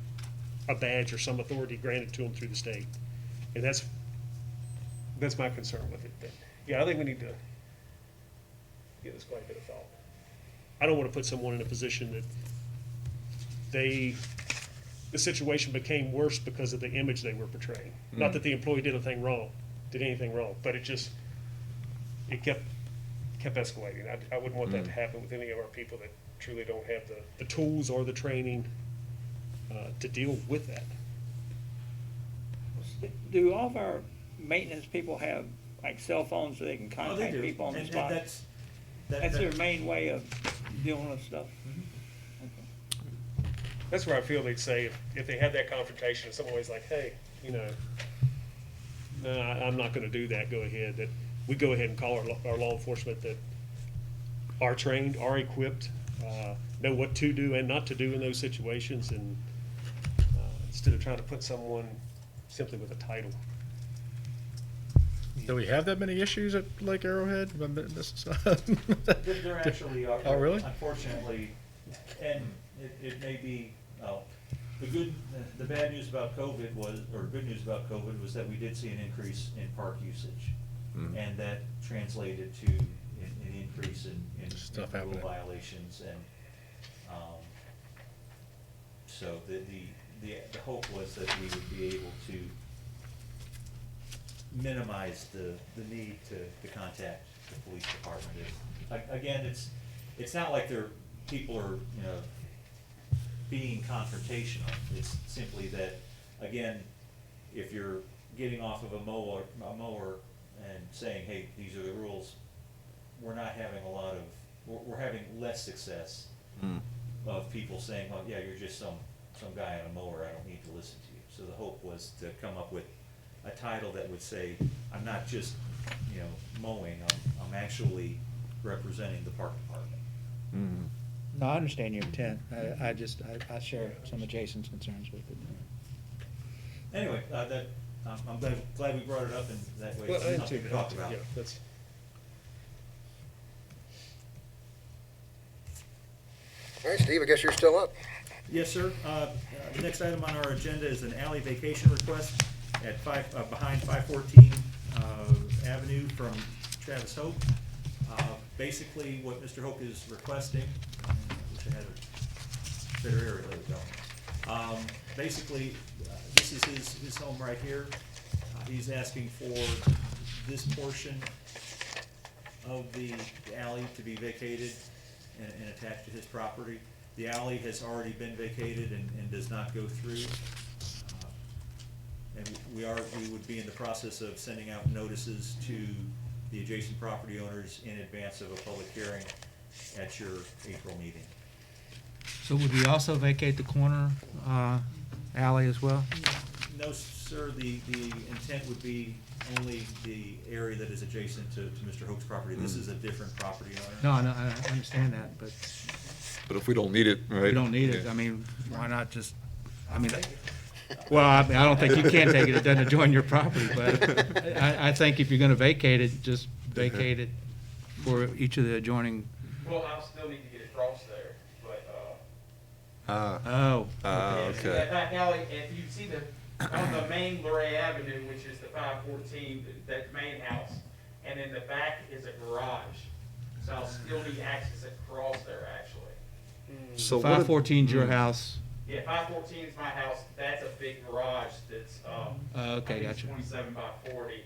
[SPEAKER 9] a badge or some authority granted to them through the state. And that's my concern with it. But, yeah, I think we need to give this quite a bit of thought. I don't want to put someone in a position that the situation became worse because of the image they were portraying. Not that the employee did anything wrong, but it kept escalating. I wouldn't want that to happen with any of our people that truly don't have the tools or the training to deal with that.
[SPEAKER 10] Do all of our maintenance people have like cell phones so they can
[SPEAKER 6] Oh, they
[SPEAKER 10] contact
[SPEAKER 6] do.
[SPEAKER 10] people on the
[SPEAKER 6] And
[SPEAKER 10] spot? That's their main way of dealing with stuff?
[SPEAKER 9] That's where I feel they'd say, if they had that confrontation, and someone's like, hey, no, I'm not gonna do that, go ahead, that we go ahead and call our law enforcement that are trained, are equipped, know what to do and not to do in those situations, and instead of trying to put someone simply with a title.
[SPEAKER 5] Do we have that many issues at Lake Arrowhead?
[SPEAKER 6] There actually are.
[SPEAKER 5] Oh, really?
[SPEAKER 6] Unfortunately, and it may be, the bad news about COVID was, or good news about COVID was that we did see an increase in park usage. And that translated to an increase in
[SPEAKER 5] Stuff
[SPEAKER 6] rule
[SPEAKER 5] happening.
[SPEAKER 6] violations, and, so the hope was that we would be able to minimize the need to contact the police department. Again, it's not like people are, being confrontational. It's simply that, again, if you're getting off of a mower and saying, hey, these are the rules, we're not having we're having less success of people saying, well, yeah, you're just some guy on a mower, I don't need to listen to you. So the hope was to come up with a title that would say, I'm not just, mowing, I'm actually representing the park department.
[SPEAKER 8] No, I understand your intent. I share some of Jason's concerns with it.
[SPEAKER 6] Anyway, I'm glad we brought it up, and that way
[SPEAKER 9] Well,
[SPEAKER 6] it's
[SPEAKER 9] I
[SPEAKER 6] something to
[SPEAKER 9] do,
[SPEAKER 6] talk about.
[SPEAKER 9] yeah, that's.
[SPEAKER 1] All right, Steve, I guess you're still up.
[SPEAKER 6] Yes, sir. The next item on our agenda is an alley vacation request at behind 514 Avenue from Travis Hope. Basically, what Mr. Hope is requesting, I wish I had a better area, there we go. Basically, this is his home right here. He's asking for this portion of the alley to be vacated and attached to his property. The alley has already been vacated and does not go through. And we would be in the process of sending out notices to the adjacent property owners in advance of a public hearing at your April meeting.
[SPEAKER 8] So would we also vacate the corner alley as well?
[SPEAKER 6] No, sir, the intent would be only the area that is adjacent to Mr. Hope's property. This is a different property owner.
[SPEAKER 8] No, I understand that, but
[SPEAKER 7] But if we don't need it, right?
[SPEAKER 8] we don't need it. I mean, why not just, well, I don't think you can take it. It doesn't adjoin your property, but I think if you're gonna vacate it, just vacate it for each of the adjoining.
[SPEAKER 11] Well, I'll still need to get across there, but,
[SPEAKER 8] Oh.
[SPEAKER 7] Okay.
[SPEAKER 11] that alley, if you see on the main Luray Avenue, which is the 514, that main house, and in the back is a garage. So I'll still need access across there, actually.
[SPEAKER 7] So what?
[SPEAKER 8] 514's your house.
[SPEAKER 11] Yeah, 514 is my house, that's a big garage that's,
[SPEAKER 8] Okay,
[SPEAKER 11] I think it's
[SPEAKER 8] gotcha.
[SPEAKER 11] 27 by 40.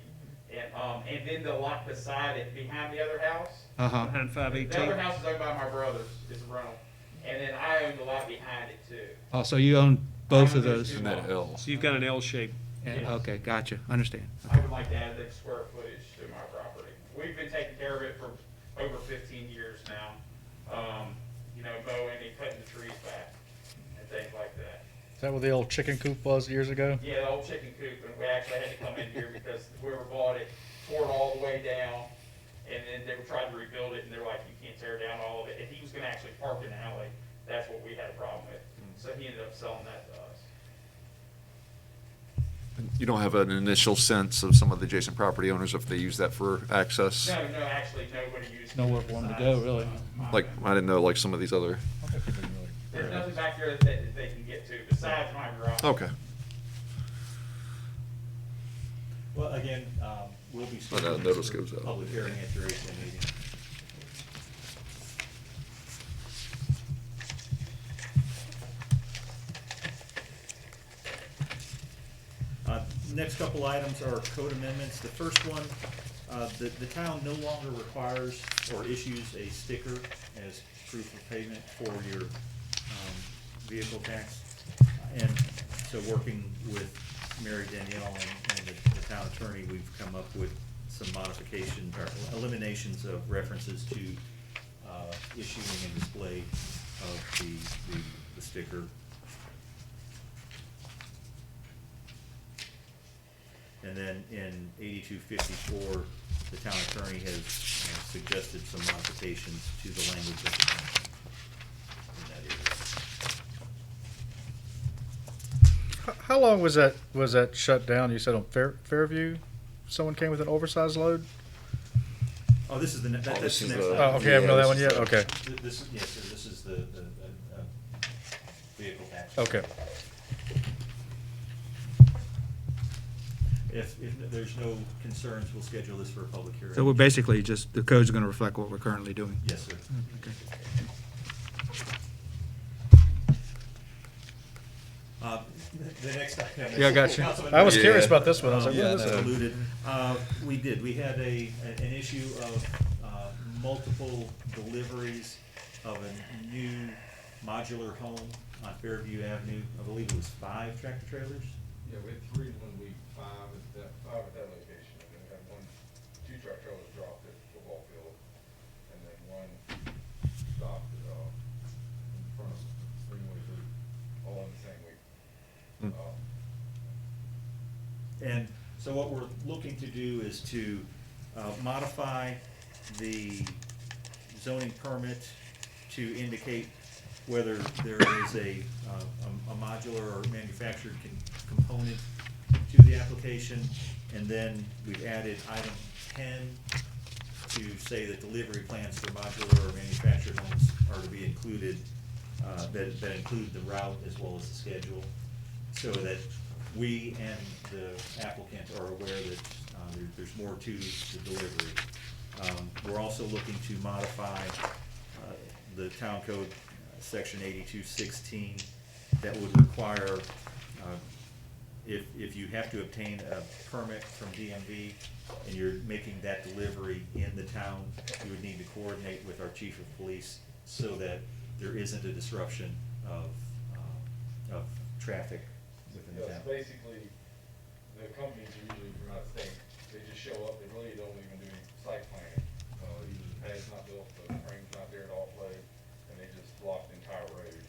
[SPEAKER 11] And then the lot beside it, behind the other house,
[SPEAKER 8] Uh-huh.
[SPEAKER 9] Behind
[SPEAKER 11] the other
[SPEAKER 9] 518.
[SPEAKER 11] house is owned by my brothers, it's a rental. And then I own the lot behind it too.
[SPEAKER 8] Oh, so you own both of those?
[SPEAKER 7] And that L.
[SPEAKER 9] So you've got an L shape.
[SPEAKER 8] Yeah, okay, gotcha, understand.
[SPEAKER 11] I would like to add that square footage to my property. We've been taking care of it for over 15 years now. Mowing and cutting the trees back and things like that.
[SPEAKER 5] that what the old chicken coop was years ago?
[SPEAKER 11] Yeah, the old chicken coop, and we actually had to come in here because whoever bought it tore it all the way down, and then they were trying to rebuild it, and they're like, you can't tear down all of it, and he was gonna actually park in the alley, that's what we had a problem with, so he ended up selling that to us.
[SPEAKER 7] You don't have an initial sense of some of the adjacent property owners if they use that for access?
[SPEAKER 11] No, actually, nobody used it.
[SPEAKER 5] Nowhere for them to go, really.
[SPEAKER 7] Like, I didn't know, like some of these other,
[SPEAKER 11] There's nothing back there that they can get to besides my garage.
[SPEAKER 7] okay.
[SPEAKER 6] Well, again, we'll be
[SPEAKER 7] But,
[SPEAKER 6] scheduling
[SPEAKER 7] notice
[SPEAKER 6] this for
[SPEAKER 7] goes out.
[SPEAKER 6] public hearing at your April meeting. Next couple items are code amendments. The first one, the town no longer requires or issues a sticker as proof of payment for your vehicle tax. And so working with Mary Danielle and the town attorney, we've come up with some modifications or eliminations of references to issuing and display of the sticker. And then in 8254, the town attorney has suggested some modifications to the language of the town in that area.
[SPEAKER 5] How long was that shut down? You said on Fairview, someone came with an oversized load?
[SPEAKER 6] Oh, this is the, that's the
[SPEAKER 7] this
[SPEAKER 6] next
[SPEAKER 7] is the-
[SPEAKER 6] item.
[SPEAKER 5] Oh, okay, I haven't know that one
[SPEAKER 7] this is
[SPEAKER 5] yet, okay,
[SPEAKER 6] This, yes, sir, this is the vehicle tax.
[SPEAKER 5] okay.
[SPEAKER 6] If there's no concerns, we'll schedule this for a public hearing.
[SPEAKER 8] So we're basically just, the code's gonna reflect what we're currently doing.
[SPEAKER 6] Yes, sir. The next item.
[SPEAKER 5] Yeah, I got you.
[SPEAKER 6] Councilman
[SPEAKER 5] I was
[SPEAKER 7] Yeah.
[SPEAKER 5] curious about this one, I was like,
[SPEAKER 7] Yeah,
[SPEAKER 5] what is
[SPEAKER 7] no.
[SPEAKER 5] it?
[SPEAKER 6] alluded. We did, we had an issue of multiple deliveries of a new modular home on Fairview Avenue. I believe it was 5 tractor trailers.
[SPEAKER 12] Yeah, we had 3 when we, 5 at that location, and then we had 2 truck trailers dropped at the football field, and then 1 stopped in front of Greenway Group, all in the same week.
[SPEAKER 6] And so what we're looking to do is to modify the zoning permit to indicate whether there is a modular or manufactured component to the application. And then we've added item 10 to say that delivery plans for modular or manufactured homes are to be included, that include the route as well as the schedule, so that we and the applicant are aware that there's more to the delivery. We're also looking to modify the town code, section 8216, that would require, if you have to obtain a permit from DMV and you're making that delivery in the town, you would need to coordinate with our chief of police so that there isn't a disruption of traffic within the
[SPEAKER 12] Yes,
[SPEAKER 6] town.
[SPEAKER 12] basically, the companies are usually from out of state, they just show up, they really don't even do any site planning. Either the pad's not built, the frame's not there at all play, and they just block the entire road,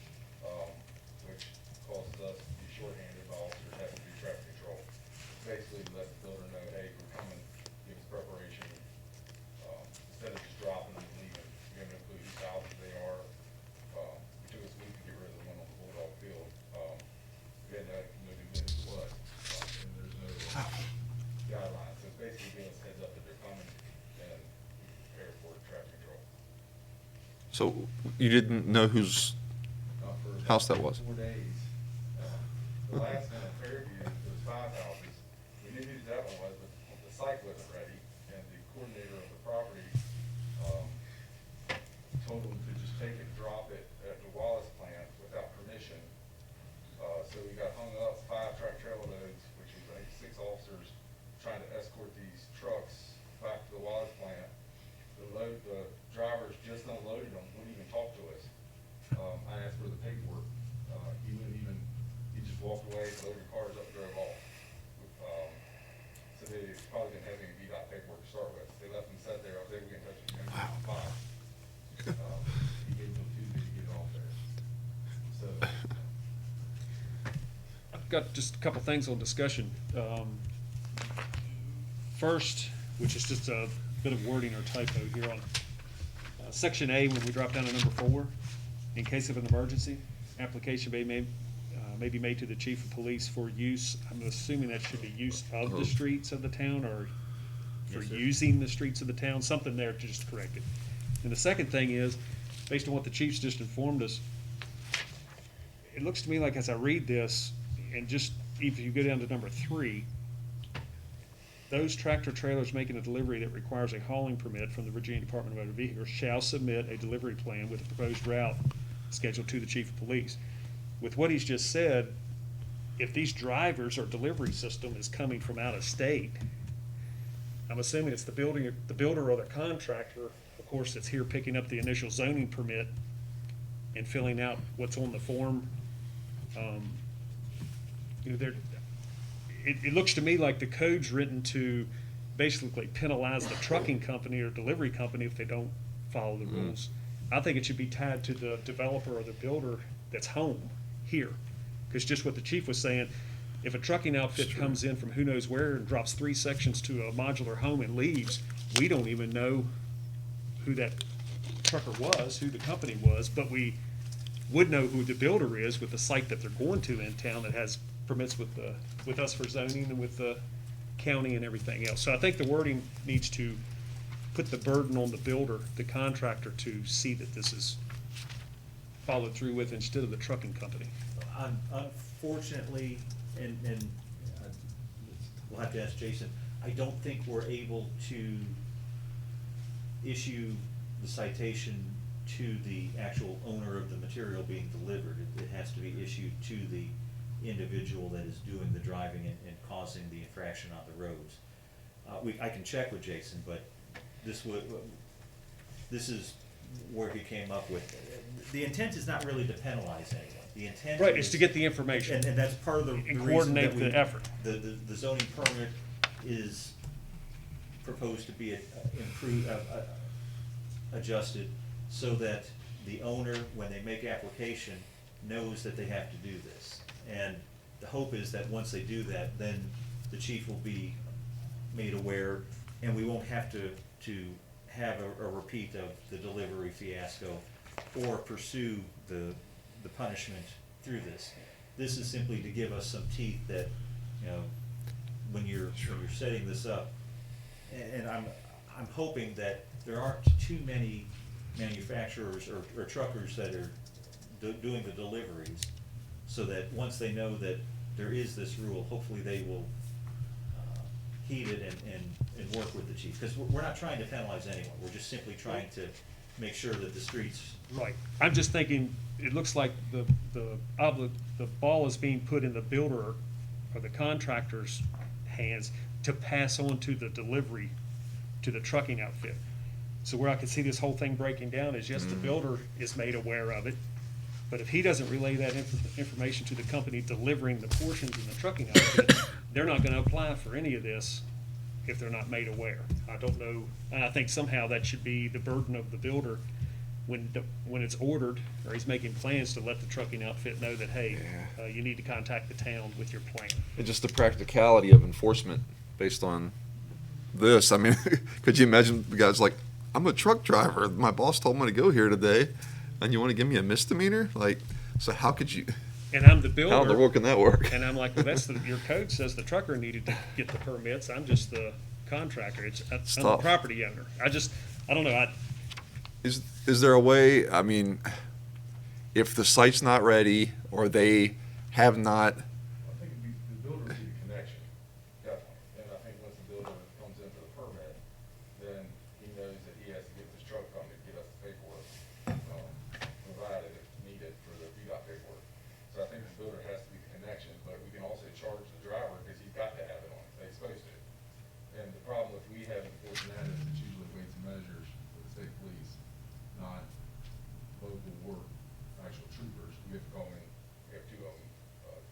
[SPEAKER 12] which causes us to be shorthanded by officers having to do traffic control. Basically, let the builder know, hey, we're coming, give us preparation, instead of just dropping them and leaving, we have to include whose houses they are. It took us a week to get rid of the one on the Bulldog Field. We had to know who did what, and there's no guidelines, so it's basically giving us heads up that they're coming, and we prepare for traffic control.
[SPEAKER 7] So you didn't know whose
[SPEAKER 12] For
[SPEAKER 7] house that was?
[SPEAKER 12] 4 days. The last one at Fairview, there was 5 houses. We knew who that one was, but the site wasn't ready, and the coordinator of the property, told them to just take it, drop it at the Wallace plant without permission. So we got hung up 5 track trailer loads, which was like 6 officers trying to escort these trucks back to the Wallace plant. The drivers just unloaded them, wouldn't even talk to us. I asked for the paperwork. He wouldn't even, he just walked away, loaded the cars up, drove off. So they probably didn't have any VDOT paperwork to start with. They left them set there. I was able to get in touch with him. Wow. 5. He gave them Tuesday to get it off there. So.
[SPEAKER 9] got just a couple things on discussion. First, which is just a bit of wording or typo here on Section A, when we drop down to number 4, in case of an emergency, application may be made to the chief of police for use. I'm assuming that should be use of the streets of the town, or for using the streets of the town, something there to just correct it. And the second thing is, based on what the chief's just informed us, it looks to me like as I read this, and just if you go down to number 3, those tractor trailers making a delivery that requires a hauling permit from the Virginia Department of Motor Vehicles shall submit a delivery plan with a proposed route scheduled to the chief of police. With what he's just said, if these drivers or delivery system is coming from out of state, I'm assuming it's the builder or the contractor, of course, that's here picking up the initial zoning permit and filling out what's on the form. It looks to me like the code's written to basically penalize the trucking company or delivery company if they don't follow the rules. I think it should be tied to the developer or the builder that's home here. Because just what the chief was saying, if a trucking outfit comes in from who knows where and drops 3 sections to a modular home and leaves, we don't even know who that trucker was, who the company was, but we would know who the builder is with the site that they're going to in town that has permits with us for zoning and with the county and everything else. So I think the wording needs to put the burden on the builder, the contractor, to see that this is followed through with instead of the trucking company.
[SPEAKER 6] Unfortunately, and we'll have to ask Jason, I don't think we're able to issue the citation to the actual owner of the material being delivered. It has to be issued to the individual that is doing the driving and causing the infraction on the roads. I can check with Jason, but this is where he came up with. The intent is not really to penalize anyone. The intent
[SPEAKER 9] Right, is to get the information.
[SPEAKER 6] and that's part of the
[SPEAKER 9] And
[SPEAKER 6] reason
[SPEAKER 9] coordinate
[SPEAKER 6] that we,
[SPEAKER 9] the effort.
[SPEAKER 6] The zoning permit is proposed to be improved, adjusted, so that the owner, when they make application, knows that they have to do this. And the hope is that once they do that, then the chief will be made aware, and we won't have to have a repeat of the delivery fiasco or pursue the punishment through this. This is simply to give us some teeth that, when you're setting this up, and I'm hoping that there aren't too many manufacturers or truckers that are doing the deliveries, so that once they know that there is this rule, hopefully they will heed it and work with the chief. Because we're not trying to penalize anyone, we're just simply trying to make sure that the streets.
[SPEAKER 9] Right. I'm just thinking, it looks like the ball is being put in the builder or the contractor's hands to pass on to the delivery, to the trucking outfit. So where I can see this whole thing breaking down is, yes, the builder is made aware of it, but if he doesn't relay that information to the company delivering the portions in the trucking outfit, they're not gonna apply for any of this if they're not made aware. I don't know, and I think somehow that should be the burden of the builder when it's ordered, or he's making plans, to let the trucking outfit know that, hey, you need to contact the town with your plan.
[SPEAKER 7] And just the practicality of enforcement based on this. I mean, could you imagine the guy's like, I'm a truck driver. My boss told me to go here today, and you want to give me a misdemeanor? Like, so how could you?
[SPEAKER 9] And I'm the builder.
[SPEAKER 7] How in the world can that work?
[SPEAKER 9] And I'm like, well, your code says the trucker needed to get the permits. I'm just the contractor. I'm the
[SPEAKER 7] Stop.
[SPEAKER 9] property owner. I don't know.
[SPEAKER 7] Is there a way, I mean, if the site's not ready or they have not,
[SPEAKER 12] I think the builder would be the connection, definitely. And I think once the builder comes in for the permit, then he knows that he has to get this truck from to get us the paperwork, provided if needed for the VDOT paperwork. So I think the builder has to be the connection, but we can also charge the driver because he's got to have it on, they're supposed to. And the problem with we having enforcing that is it's usually weights and measures with the state police, not local work, actual troopers. We have to call in, we have two of them,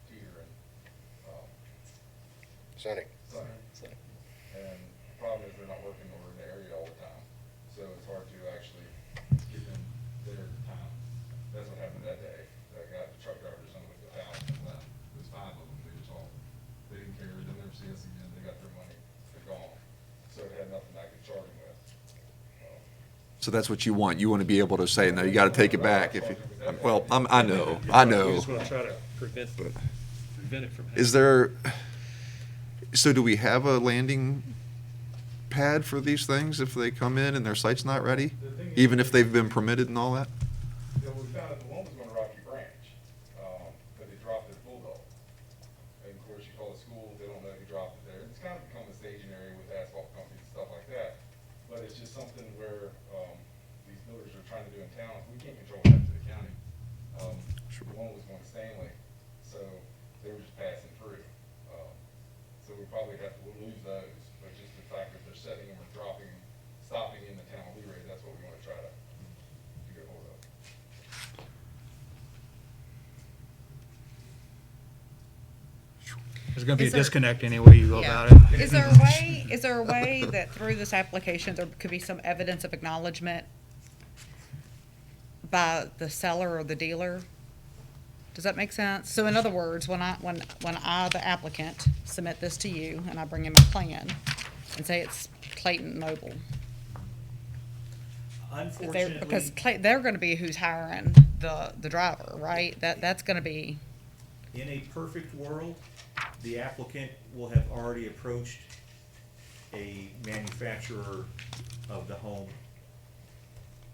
[SPEAKER 12] Teeter and,
[SPEAKER 1] Sonny.
[SPEAKER 12] Sonny. And the problem is they're not working over in the area all the time, so it's hard to actually get them there at the time. That's what happened that day. That guy, the truck driver, just went to town and left. It was 5 of them. They
[SPEAKER 7] So that's what you want. You want to be able to say, no, you got to take it back. If you, well, I know, I
[SPEAKER 9] We
[SPEAKER 7] know.
[SPEAKER 9] just wanna try to prevent it from happening.
[SPEAKER 7] Is there, so do we have a landing pad for these things if they come in and their site's not ready? Even if they've been permitted and all that?
[SPEAKER 12] Yeah, we found that the one was going to Rocky Branch, but they dropped it at Bulldog. And of course, you call the school, they don't know who dropped it there. It's kind of become a staging area with asphalt companies and stuff like that. But it's just something where, these builders are trying to do in town. We can't control that to the county. The one was going to Stanley, so they were just passing through. So we probably we'll lose those, but just the fact that they're setting them or dropping, stopping in the town of Luray, that's what we want to try to get hold of.
[SPEAKER 8] There's gonna be a
[SPEAKER 2] Is there-
[SPEAKER 8] disconnect any way you go
[SPEAKER 2] Yeah.
[SPEAKER 8] about it.
[SPEAKER 2] Is there a way that through this application, there could be some evidence of acknowledgement by the seller or the dealer? Does that make sense? So in other words, when I, the applicant, submit this to you, and I bring him a plan, and say it's Clayton Mobile, because
[SPEAKER 6] Unfortunately,
[SPEAKER 2] they're gonna be who's hiring the driver, right? That's gonna be,
[SPEAKER 6] in a perfect world, the applicant will have already approached a manufacturer of the home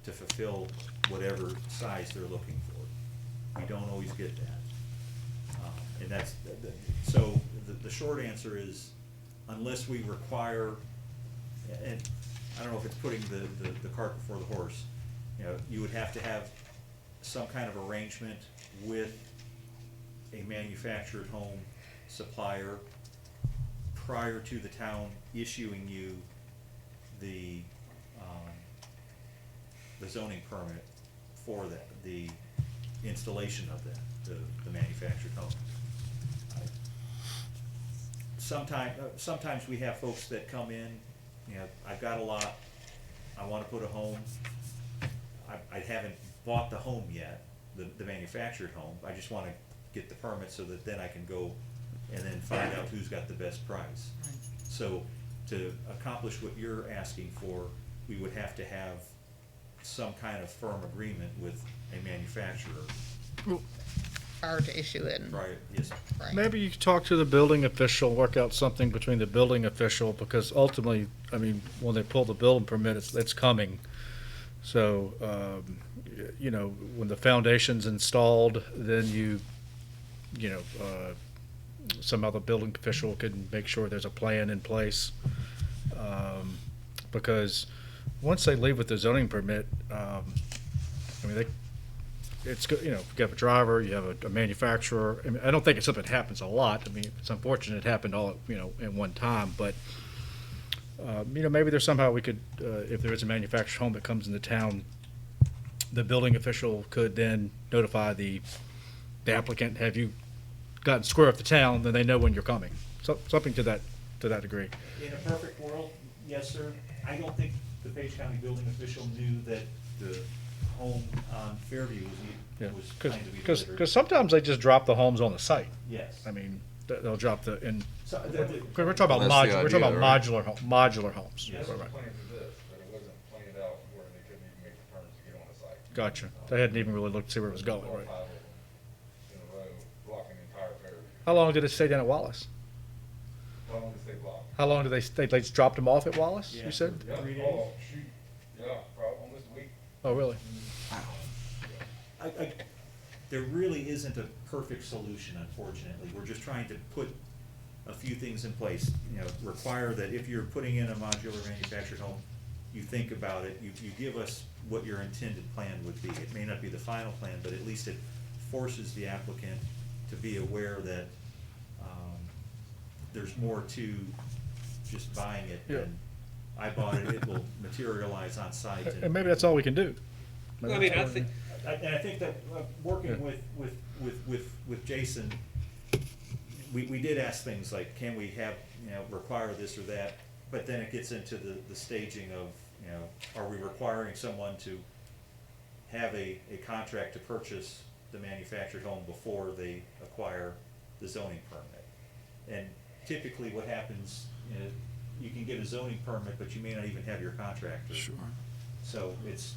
[SPEAKER 6] to fulfill whatever size they're looking for. We don't always get that. And that's, so the short answer is, unless we require, and I don't know if it's putting the cart before the horse, you know, you would have to have some kind of arrangement with a manufactured home supplier prior to the town issuing you the zoning permit for that, the installation of that, the manufactured home. Sometimes we have folks that come in, you know, I've got a lot, I wanna put a home, I haven't bought the home yet, the manufactured home, I just wanna get the permit so that then I can go and then find out who's got the best price. So to accomplish what you're asking for, we would have to have some kind of firm agreement with a manufacturer
[SPEAKER 2] prior to issue it.
[SPEAKER 6] prior, yes.
[SPEAKER 2] Right.
[SPEAKER 5] Maybe you could talk to the building official, work out something between the building official, because ultimately, I mean, when they pull the building permit, it's coming. So, you know, when the foundation's installed, then somehow the building official can make sure there's a plan in place. Because once they leave with the zoning permit, I mean, it's good, you know, you have a driver, you have a manufacturer. I mean, I don't think it's something that happens a lot. I mean, it's unfortunate it happened all, in one time, but, maybe there's somehow we could, if there is a manufactured home that comes into town, the building official could then notify the applicant, have you gotten square with the town, then they know when you're coming. So, something to that degree.
[SPEAKER 6] In a perfect world, yes, sir. I don't think the Page County building official knew that the home on Fairview
[SPEAKER 5] Yeah,
[SPEAKER 6] was trying to be
[SPEAKER 5] because
[SPEAKER 6] delivered.
[SPEAKER 5] sometimes they just drop the homes on the site.
[SPEAKER 6] Yes.
[SPEAKER 5] I mean, they'll drop
[SPEAKER 6] So,
[SPEAKER 5] we're talking about
[SPEAKER 7] Well, that's the
[SPEAKER 5] we're talking
[SPEAKER 7] idea,
[SPEAKER 5] about
[SPEAKER 7] right?
[SPEAKER 5] modular homes.
[SPEAKER 6] Yes.
[SPEAKER 12] This was
[SPEAKER 5] Right.
[SPEAKER 12] planned for this, but it wasn't planned out where they couldn't even make the turns to get on the site.
[SPEAKER 5] Gotcha. They hadn't even really looked to see where it was going,
[SPEAKER 12] All
[SPEAKER 5] right?
[SPEAKER 12] 5 of them in a row, blocking the entire Fairview.
[SPEAKER 5] How long did it stay down at Wallace?
[SPEAKER 12] How long did they block?
[SPEAKER 5] How long did they just dropped them off at Wallace,
[SPEAKER 6] Yeah.
[SPEAKER 5] you said?
[SPEAKER 12] Yeah,
[SPEAKER 6] 3 days.
[SPEAKER 12] oh, shoot, yeah, probably almost a week.
[SPEAKER 5] Oh, really?
[SPEAKER 6] There really isn't a perfect solution, unfortunately. We're just trying to put a few things in place, require that if you're putting in a modular manufactured home, you think about it, you give us what your intended plan would be. It may not be the final plan, but at least it forces the applicant to be aware that, there's more to just buying it
[SPEAKER 5] Yeah.
[SPEAKER 6] than I bought it, it will materialize on site.
[SPEAKER 5] And maybe that's all we can do. Maybe
[SPEAKER 9] I mean,
[SPEAKER 5] that's
[SPEAKER 9] I
[SPEAKER 5] all we
[SPEAKER 9] think,
[SPEAKER 5] can-
[SPEAKER 6] And I think that, working
[SPEAKER 5] Yeah.
[SPEAKER 6] with Jason, we did ask things like, can we have, require this or that? But then it gets into the staging of, are we requiring someone to have a contract to purchase the manufactured home before they acquire the zoning permit? And typically what happens, you can get a zoning permit, but you may not even have your contractor.
[SPEAKER 7] Sure.
[SPEAKER 6] So it's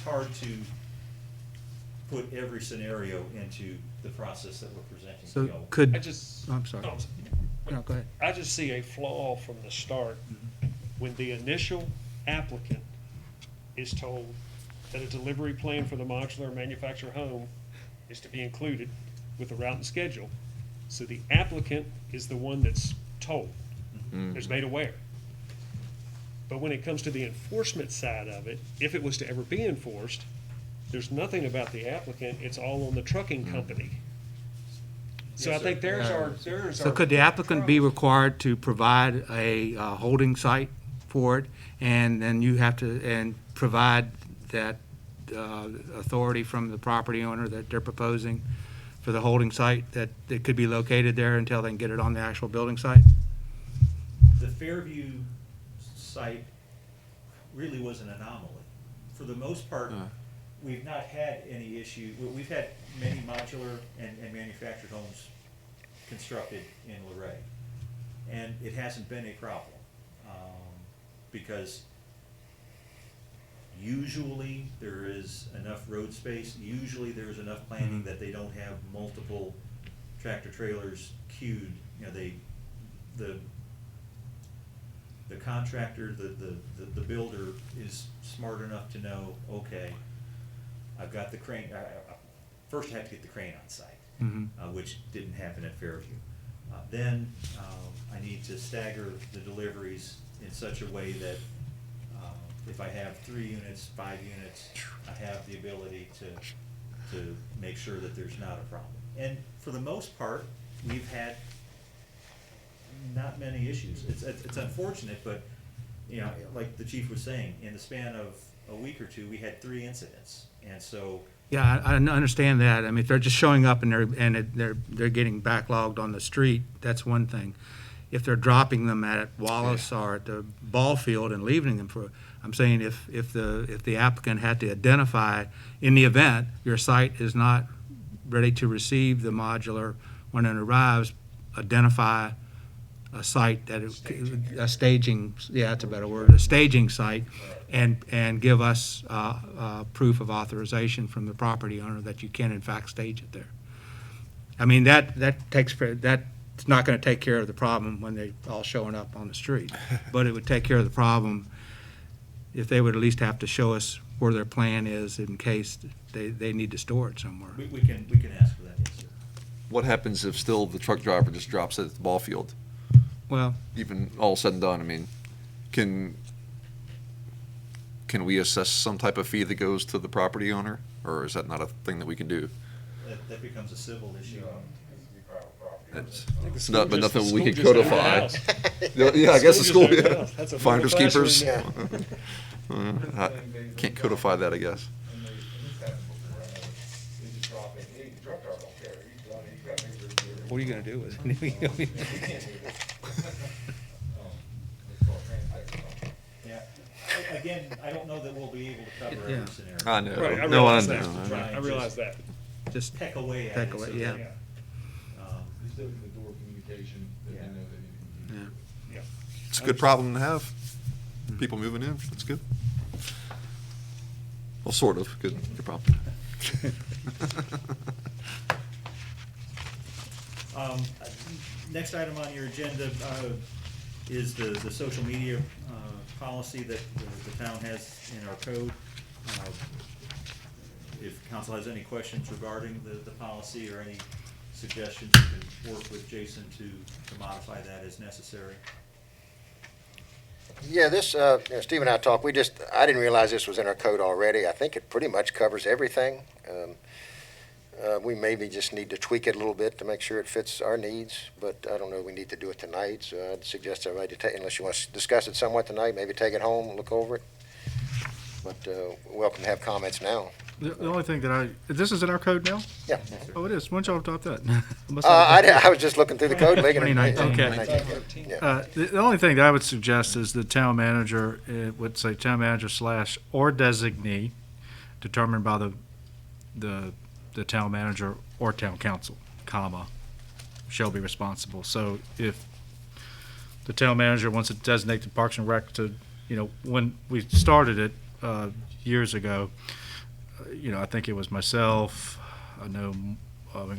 [SPEAKER 6] hard to put every scenario into the process that we're presenting to
[SPEAKER 8] So
[SPEAKER 6] you.
[SPEAKER 8] could,
[SPEAKER 9] I just,
[SPEAKER 8] I'm sorry. No, go ahead.
[SPEAKER 9] I just see a flaw from the start when the initial applicant is told that a delivery plan for the modular manufactured home is to be included with the route and schedule. So the applicant is the one that's told, is made aware. But when it comes to the enforcement side of it, if it was to ever be enforced, there's nothing about the applicant, it's all on the trucking company. So I think there's our.
[SPEAKER 8] So could the applicant be required to provide a holding site for it, and then you have to, and provide that authority from the property owner that they're proposing for the holding site, that it could be located there until they can get it on the actual building site?
[SPEAKER 6] The Fairview site really was an anomaly. For the most part, we've not had any issue, we've had many modular and manufactured homes constructed in Luray. And it hasn't been a problem, because usually there is enough road space, usually there's enough planning that they don't have multiple tractor trailers queued. You know, the contractor, the builder is smart enough to know, okay, I've got the crane, first I have to get the crane on site, which didn't happen at Fairview. Then I need to stagger the deliveries in such a way that if I have 3 units, 5 units, I have the ability to make sure that there's not a problem. And for the most part, we've had not many issues. It's unfortunate, but, you know, like the chief was saying, in the span of a week or two, we had 3 incidents. And so,
[SPEAKER 8] Yeah, I understand that. I mean, if they're just showing up and they're getting backlogged on the street, that's one thing. If they're dropping them at Wallace or at the ball field and leaving them for, I'm saying if the applicant had to identify, in the event your site is not ready to receive the modular when it arrives, identify a site that is, a staging, yeah, that's a better word, a staging site, and give us proof of authorization from the property owner that you can in fact stage it there. I mean, that's not going to take care of the problem when they're all showing up on the street, but it would take care of the problem if they would at least have to show us where their plan is in case they need to store it somewhere.
[SPEAKER 6] we can ask for that, yes, sir.
[SPEAKER 7] What happens if still the truck driver just drops it at the ball field?
[SPEAKER 8] Well,
[SPEAKER 7] Even all said and done, I mean, can we assess some type of fee that goes to the property owner? Or is that not a thing that we can do?
[SPEAKER 6] That becomes a civil issue.
[SPEAKER 7] It's not, but nothing we can
[SPEAKER 9] School just
[SPEAKER 7] codify.
[SPEAKER 9] owned the
[SPEAKER 7] Yeah, I guess the school,
[SPEAKER 9] School just owned the
[SPEAKER 7] yeah.
[SPEAKER 9] house. That's a
[SPEAKER 7] Finders
[SPEAKER 9] middle
[SPEAKER 7] keepers.
[SPEAKER 9] classroom
[SPEAKER 7] Can't codify that, I guess.
[SPEAKER 12] And this happened before, I know. They just drop it, the truck driver don't care, he's done, he's got things to do.
[SPEAKER 8] what are you going to do with
[SPEAKER 12] He
[SPEAKER 8] it?
[SPEAKER 12] can't do this. It's called transaction.
[SPEAKER 6] Yeah. Again, I don't know that we'll be able to cover
[SPEAKER 8] Yeah.
[SPEAKER 6] every scenario.
[SPEAKER 7] I know.
[SPEAKER 9] Right, I
[SPEAKER 7] No, I
[SPEAKER 9] realize
[SPEAKER 7] know.
[SPEAKER 9] that.
[SPEAKER 7] I know.
[SPEAKER 9] I realize that.
[SPEAKER 8] Just
[SPEAKER 6] Peck away at
[SPEAKER 8] peck
[SPEAKER 6] it.
[SPEAKER 8] away,
[SPEAKER 6] so
[SPEAKER 8] yeah.
[SPEAKER 6] that,
[SPEAKER 12] Just open the door of communication that they know they need to
[SPEAKER 8] Yeah.
[SPEAKER 7] It's a good problem to have. People moving in, that's good. Well, sort of, good problem.
[SPEAKER 6] Next item on your agenda is the social media policy that the town has in our code. If council has any questions regarding the policy or any suggestions, you can work with Jason to modify that as necessary.
[SPEAKER 1] Yeah, this, Steve and I talked, I didn't realize this was in our code already. I think it pretty much covers everything. We maybe just need to tweak it a little bit to make sure it fits our needs, but I don't know if we need to do it tonight, so I'd suggest everybody to take, unless you want to discuss it somewhat tonight, maybe take it home and look over it. But welcome to have comments now.
[SPEAKER 5] The only thing that this is in our code now?
[SPEAKER 1] Yeah.
[SPEAKER 5] Oh, it is. When did y'all adopt that? Must have-
[SPEAKER 1] I was just looking through the code, making it.
[SPEAKER 8] 2019.
[SPEAKER 1] Yeah.
[SPEAKER 5] The only thing that I would suggest is the town manager, would say town manager / or designee, determined by the town manager or town council, comma, shall be responsible. So if the town manager wants to designate the Parks and Rec to when we started it years ago, I think it was myself, I know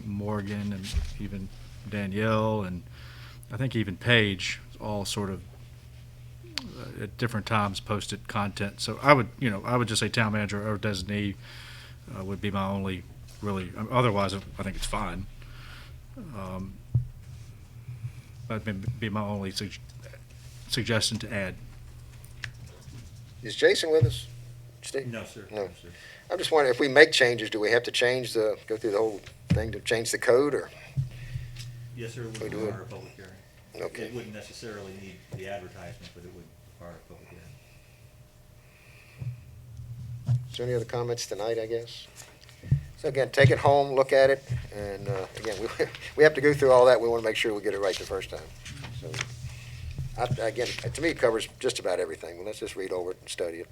[SPEAKER 5] Morgan and even Danielle, and I think even Paige, all sort of at different times posted content. So I would just say town manager or designee would be my only really. Otherwise, I think it's fine. That'd be my only suggestion to add.
[SPEAKER 1] Is Jason with us, Steve?
[SPEAKER 6] No, sir.
[SPEAKER 1] No. I'm just wondering, if we make changes, do we have to go through the whole thing to change the code, or?
[SPEAKER 6] Yes, sir, it
[SPEAKER 1] We
[SPEAKER 6] would
[SPEAKER 1] do
[SPEAKER 6] require
[SPEAKER 1] it.
[SPEAKER 6] a public hearing.
[SPEAKER 1] Okay.
[SPEAKER 6] It wouldn't necessarily need the advertisement, but it would require a public hearing.
[SPEAKER 1] Is there any other comments tonight, I guess? So again, take it home, look at it, and again, we have to go through all that. We want to make sure we get it right the first time. So, again, to me, it covers just about everything. Well, let's just read over it and study it.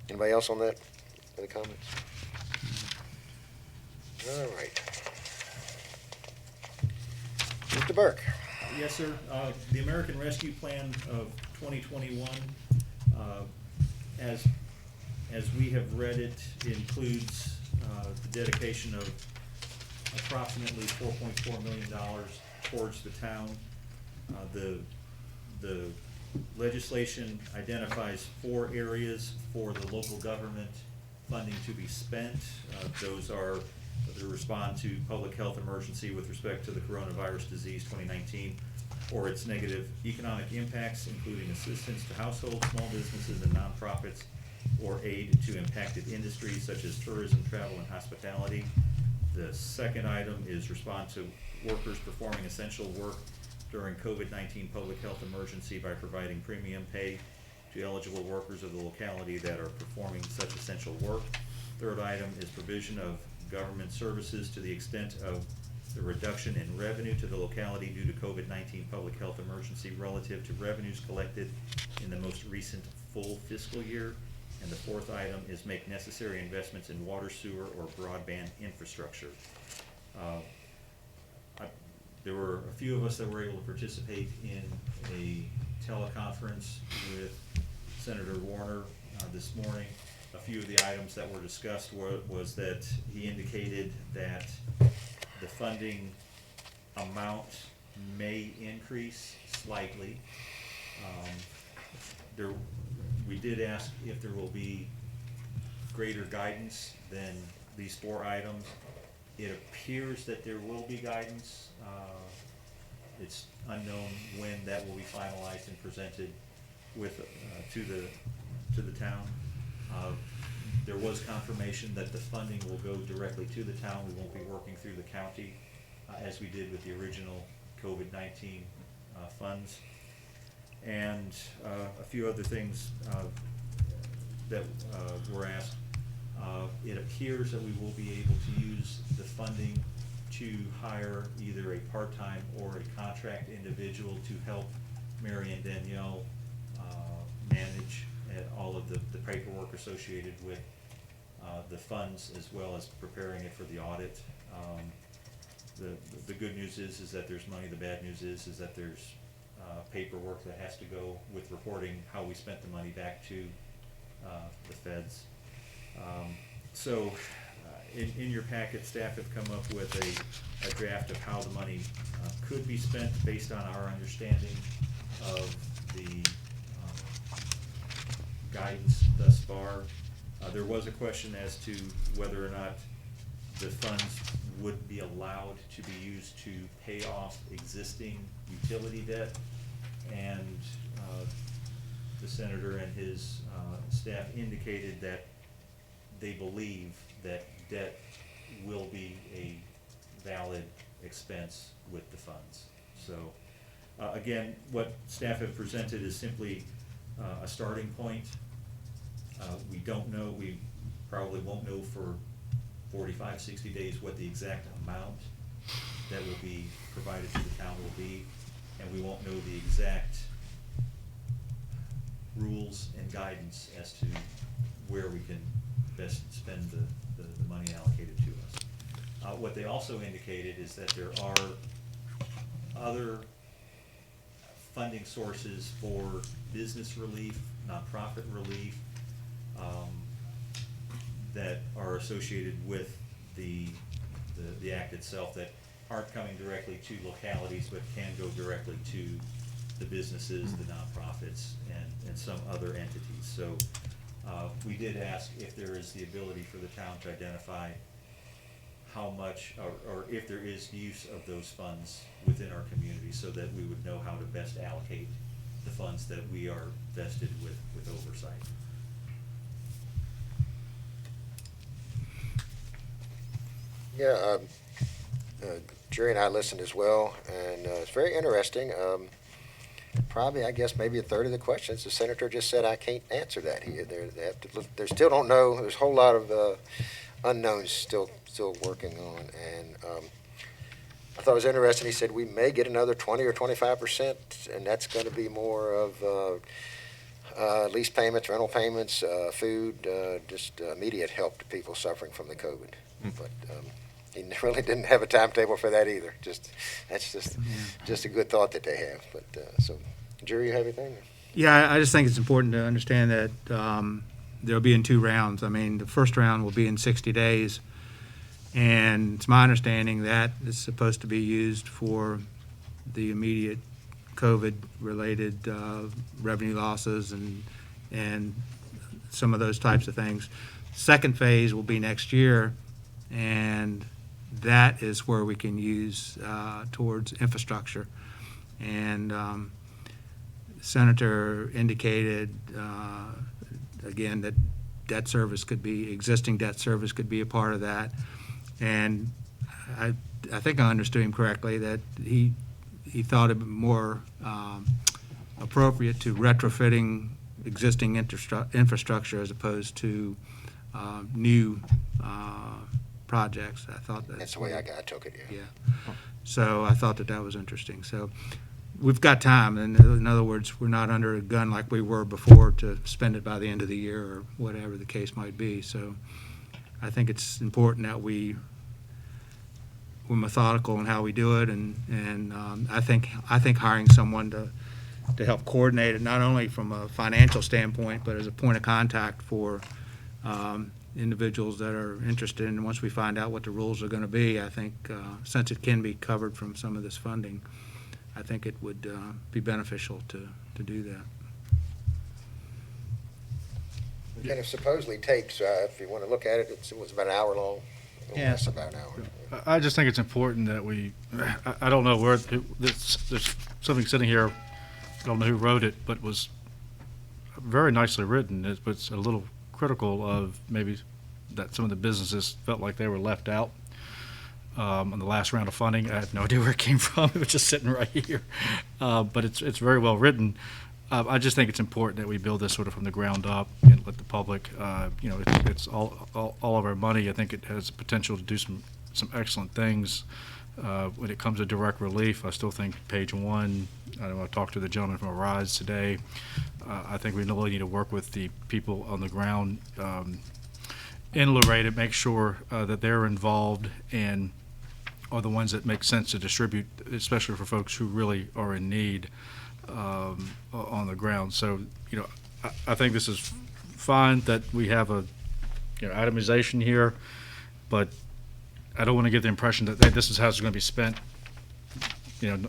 [SPEAKER 1] Anybody else on that? Any comments? All right. Mr. Burke.
[SPEAKER 6] Yes, sir. The American Rescue Plan of 2021, as we have read it, includes the dedication of approximately $4.4 million towards the town. The legislation identifies 4 areas for the local government funding to be spent. Those are to respond to public health emergency with respect to the coronavirus disease 2019 or its negative economic impacts, including assistance to households, small businesses, and nonprofits, or aid to impacted industries such as tourism, travel, and hospitality. The second item is respond to workers performing essential work during COVID-19 public health emergency by providing premium pay to eligible workers of the locality that are performing such essential work. Third item is provision of government services to the extent of the reduction in revenue to the locality due to COVID-19 public health emergency relative to revenues collected in the most recent full fiscal year. And the fourth item is make necessary investments in water, sewer, or broadband infrastructure. There were a few of us that were able to participate in a teleconference with Senator Warner this morning. A few of the items that were discussed was that he indicated that the funding amount may increase slightly. We did ask if there will be greater guidance than these 4 items. It appears that there will be guidance. It's unknown when that will be finalized and presented to the town. There was confirmation that the funding will go directly to the town. We won't be working through the county as we did with the original COVID-19 funds. And a few other things that were asked. It appears that we will be able to use the funding to hire either a part-time or a contract individual to help Mary and Danielle manage all of the paperwork associated with the funds, as well as preparing it for the audit. The good news is that there's money. The bad news is that there's paperwork that has to go with reporting how we spent the money back to the feds. So in your packet, staff have come up with a draft of how the money could be spent based on our understanding of the guidance thus far. There was a question as to whether or not the funds would be allowed to be used to pay off existing utility debt, and the senator and his staff indicated that they believe that debt will be a valid expense with the funds. So again, what staff have presented is simply a starting point. We don't know, we probably won't know for 45, 60 days what the exact amount that will be provided to the town will be, and we won't know the exact rules and guidance as to where we can best spend the money allocated to us. What they also indicated is that there are other funding sources for business relief, nonprofit relief, that are associated with the act itself that aren't coming directly to localities, but can go directly to the businesses, the nonprofits, and some other entities. So we did ask if there is the ability for the town to identify how much, or if there is use of those funds within our community, so that we would know how to best allocate the funds that we are vested with oversight.
[SPEAKER 1] Yeah, Jerry and I listened as well, and it's very interesting. Probably, I guess, maybe a third of the questions, the senator just said, I can't answer that. They have to look, they still don't know. There's a whole lot of unknowns still working on. And I thought it was interesting. He said we may get another 20 or 25%, and that's going to be more of lease payments, rental payments, food, just immediate help to people suffering from the COVID. But he really didn't have a timetable for that either. That's just a good thought that they have. But so, Jerry, you have anything?
[SPEAKER 8] Yeah, I just think it's important to understand that they'll be in 2 rounds. I mean, the first round will be in 60 days, and it's my understanding that it's supposed to be used for the immediate COVID-related revenue losses and some of those types of things. Second phase will be next year, and that is where we can use towards infrastructure. And Senator indicated, again, that existing debt service could be a part of that. And I think I understood him correctly, that he thought it more appropriate to retrofitting existing infrastructure as opposed to new projects. I thought
[SPEAKER 1] That's the way I took it, yeah.
[SPEAKER 8] Yeah. So I thought that was interesting. So we've got time, and in other words, we're not under a gun like we were before to spend it by the end of the year or whatever the case might be. So I think it's important that we're methodical in how we do it, and I think hiring someone to help coordinate it, not only from a financial standpoint, but as a point of contact for individuals that are interested. And once we find out what the rules are going to be, I think since it can be covered from some of this funding, I think it would be beneficial to do that.
[SPEAKER 1] And it supposedly takes, if you want to look at it, it was about an hour long.
[SPEAKER 8] Yeah.
[SPEAKER 1] Less about an hour.
[SPEAKER 5] I just think it's important that I don't know where, there's something sitting here, I don't know who wrote it, but was very nicely written. It's a little critical of maybe that some of the businesses felt like they were left out on the last round of funding. I have no idea where it came from. It was just sitting right here. But it's very well written. I just think it's important that we build this sort of from the ground up and let the public, it's all of our money. I think it has the potential to do some excellent things. When it comes to direct relief, I still think page 1, I know I talked to the gentleman from Arise today. I think we really need to work with the people on the ground in Luray to make sure that they're involved and are the ones that make sense to distribute, especially for folks who really are in need on the ground. So, I think this is fine that we have a itemization here, but I don't want to give the impression that hey, this is how it's going to be spent.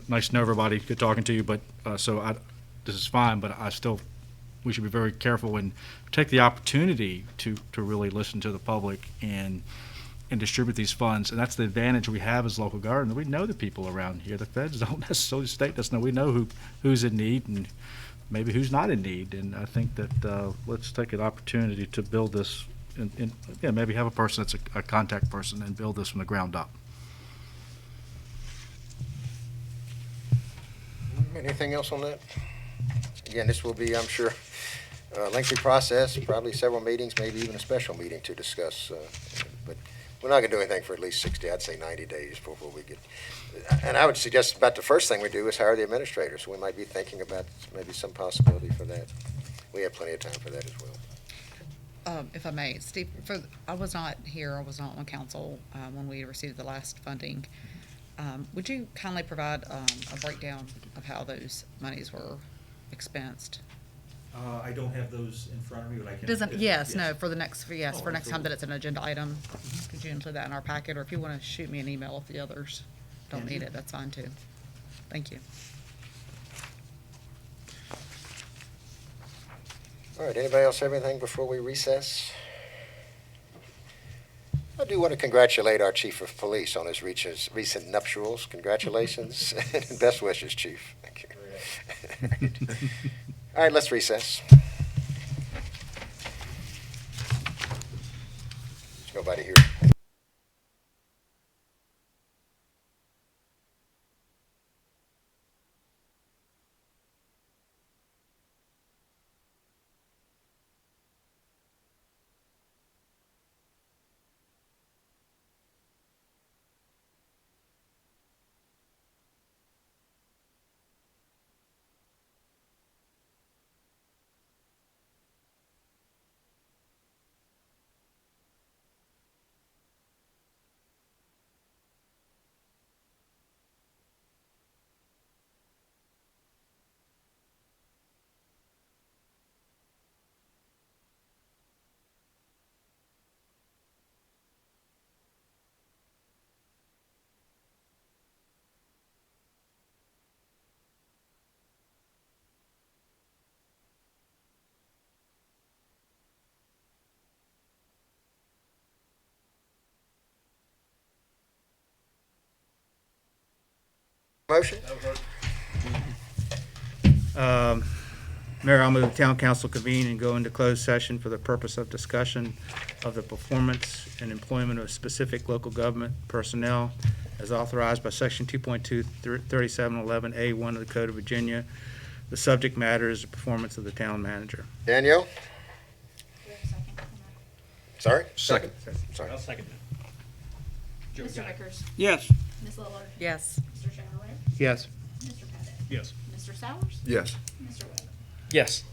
[SPEAKER 5] Nice to know everybody, good talking to you, but this is fine, but we should be very careful and take the opportunity to really listen to the public and distribute these funds. And that's the advantage we have as local government. We know the people around here. The feds don't necessarily, the state doesn't know. We know who's in need and maybe who's not in need. And I think that let's take an opportunity to build this and maybe have a person that's a contact person and build this from the ground up.
[SPEAKER 1] Anything else on that? Again, this will be, I'm sure, a lengthy process, probably several meetings, maybe even a special meeting to discuss. But we're not going to do anything for at least 60, I'd say 90 days before we get. And I would suggest about the first thing we do is hire the administrators. We might be thinking about maybe some possibility for that. We have plenty of time for that as well.
[SPEAKER 2] If I may, Steve, I was not here, I was not on council when we received the last funding. Would you kindly provide a breakdown of how those monies were expensed?
[SPEAKER 6] I don't have those in front of me, but I can.
[SPEAKER 2] Doesn't, yes, no, for the next, yes,
[SPEAKER 6] Oh,
[SPEAKER 2] for next time that
[SPEAKER 6] absolutely.
[SPEAKER 2] it's an agenda item. Could you include that in our packet, or if you want to shoot me an email if the others don't need it, that's fine too. Thank you.
[SPEAKER 1] All right, anybody else have anything before we recess? I do want to congratulate our chief of police on his recent nuptials. Congratulations and best wishes, chief. Thank you. All right, let's recess. There's nobody here. Motion?
[SPEAKER 8] Mayor, I'll move the town council convene and go into closed session for the purpose of discussion of the performance and employment of specific local government personnel as authorized by section 2.23711A1 of the Code of Virginia. The subject matter is the performance of the town manager.
[SPEAKER 1] Danielle?
[SPEAKER 4] Do we have a second on that?
[SPEAKER 1] Sorry?
[SPEAKER 7] Second.
[SPEAKER 1] Sorry.
[SPEAKER 9] I'll second that.
[SPEAKER 4] Mr. Vickers?
[SPEAKER 10] Yes.
[SPEAKER 4] Ms. Lillard?
[SPEAKER 2] Yes.
[SPEAKER 4] Mr. Chadwick?
[SPEAKER 8] Yes.
[SPEAKER 4] Mr. Pettit?
[SPEAKER 9] Yes.
[SPEAKER 4] Mr. Sowers?
[SPEAKER 7] Yes.
[SPEAKER 4] Mr. Webb?
[SPEAKER 5] Yes.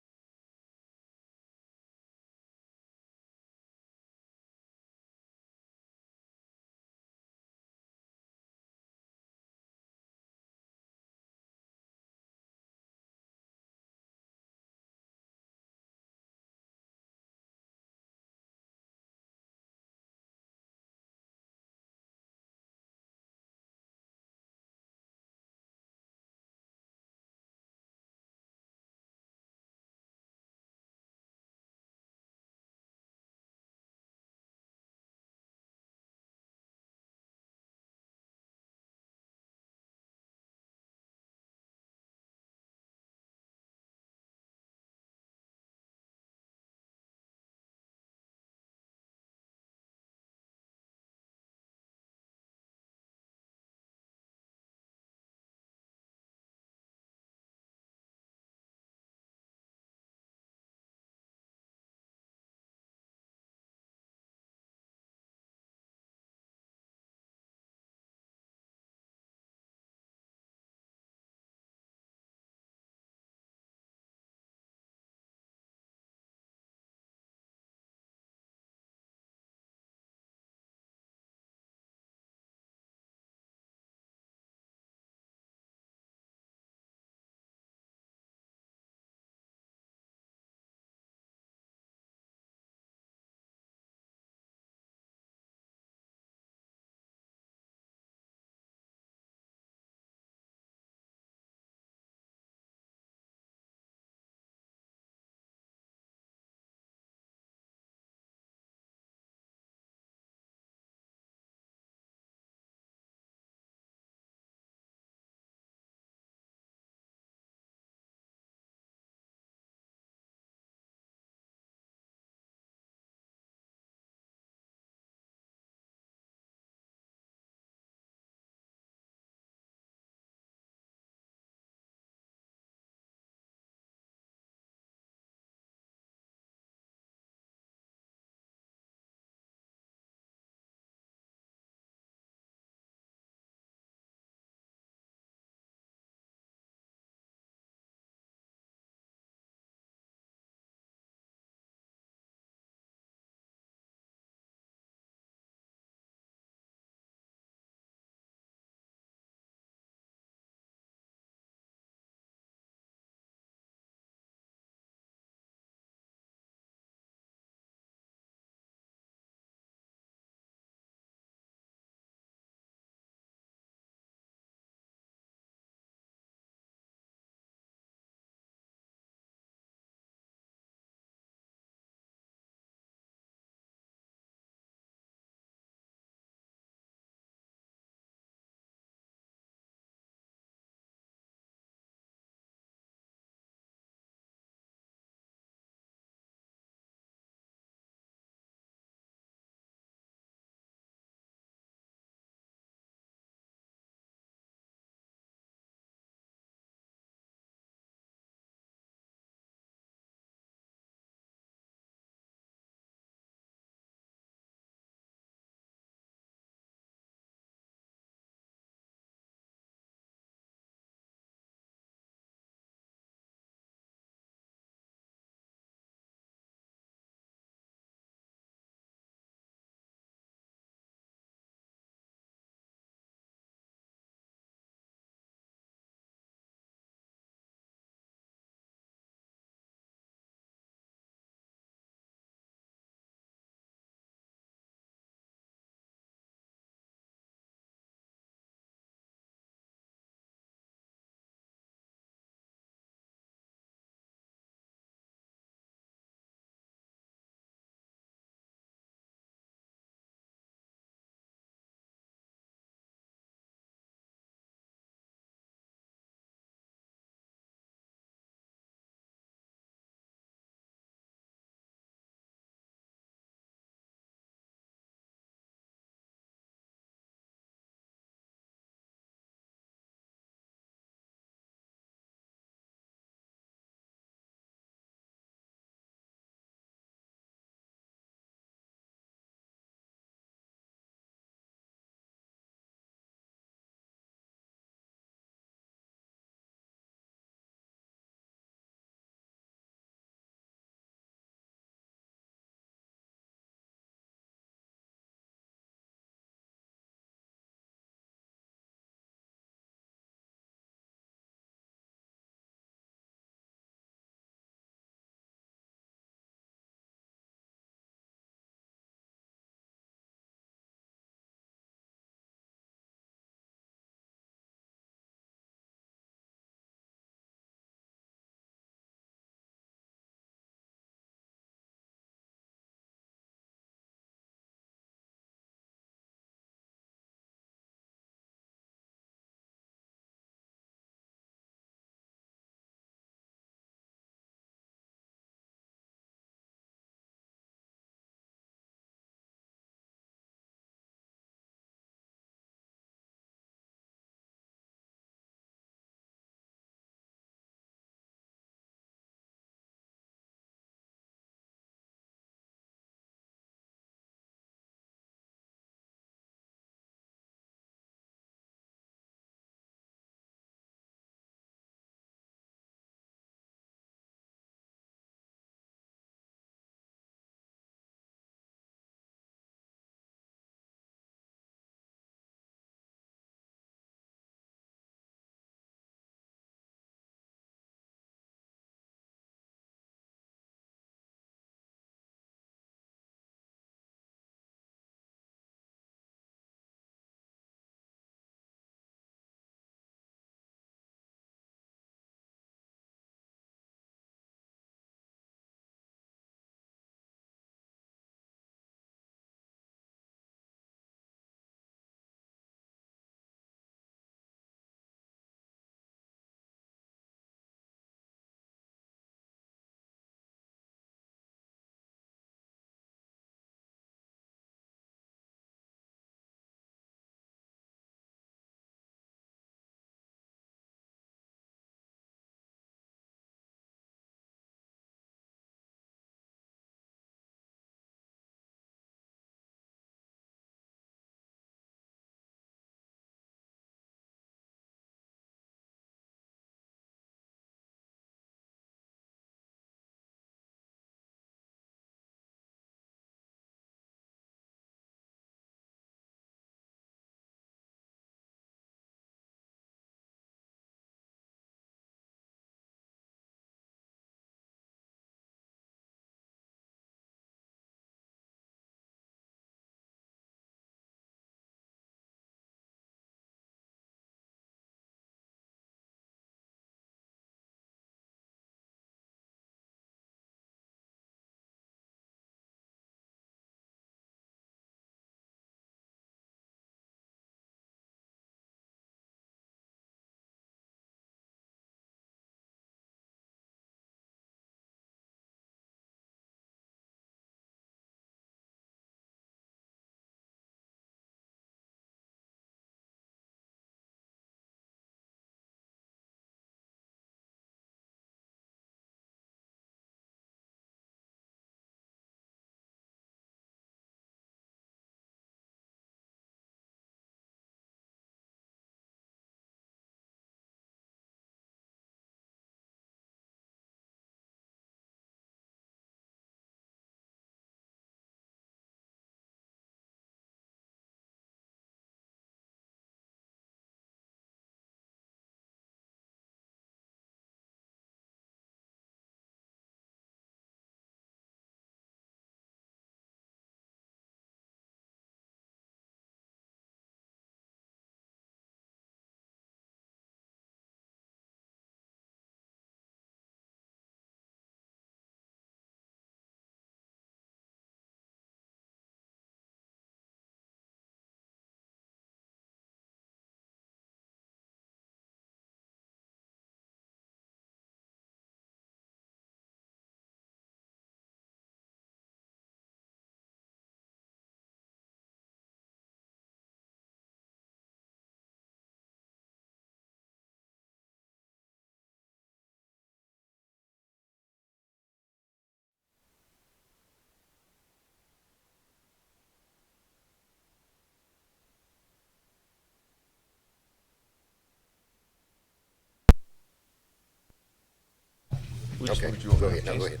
[SPEAKER 1] Okay, go ahead, no, go ahead.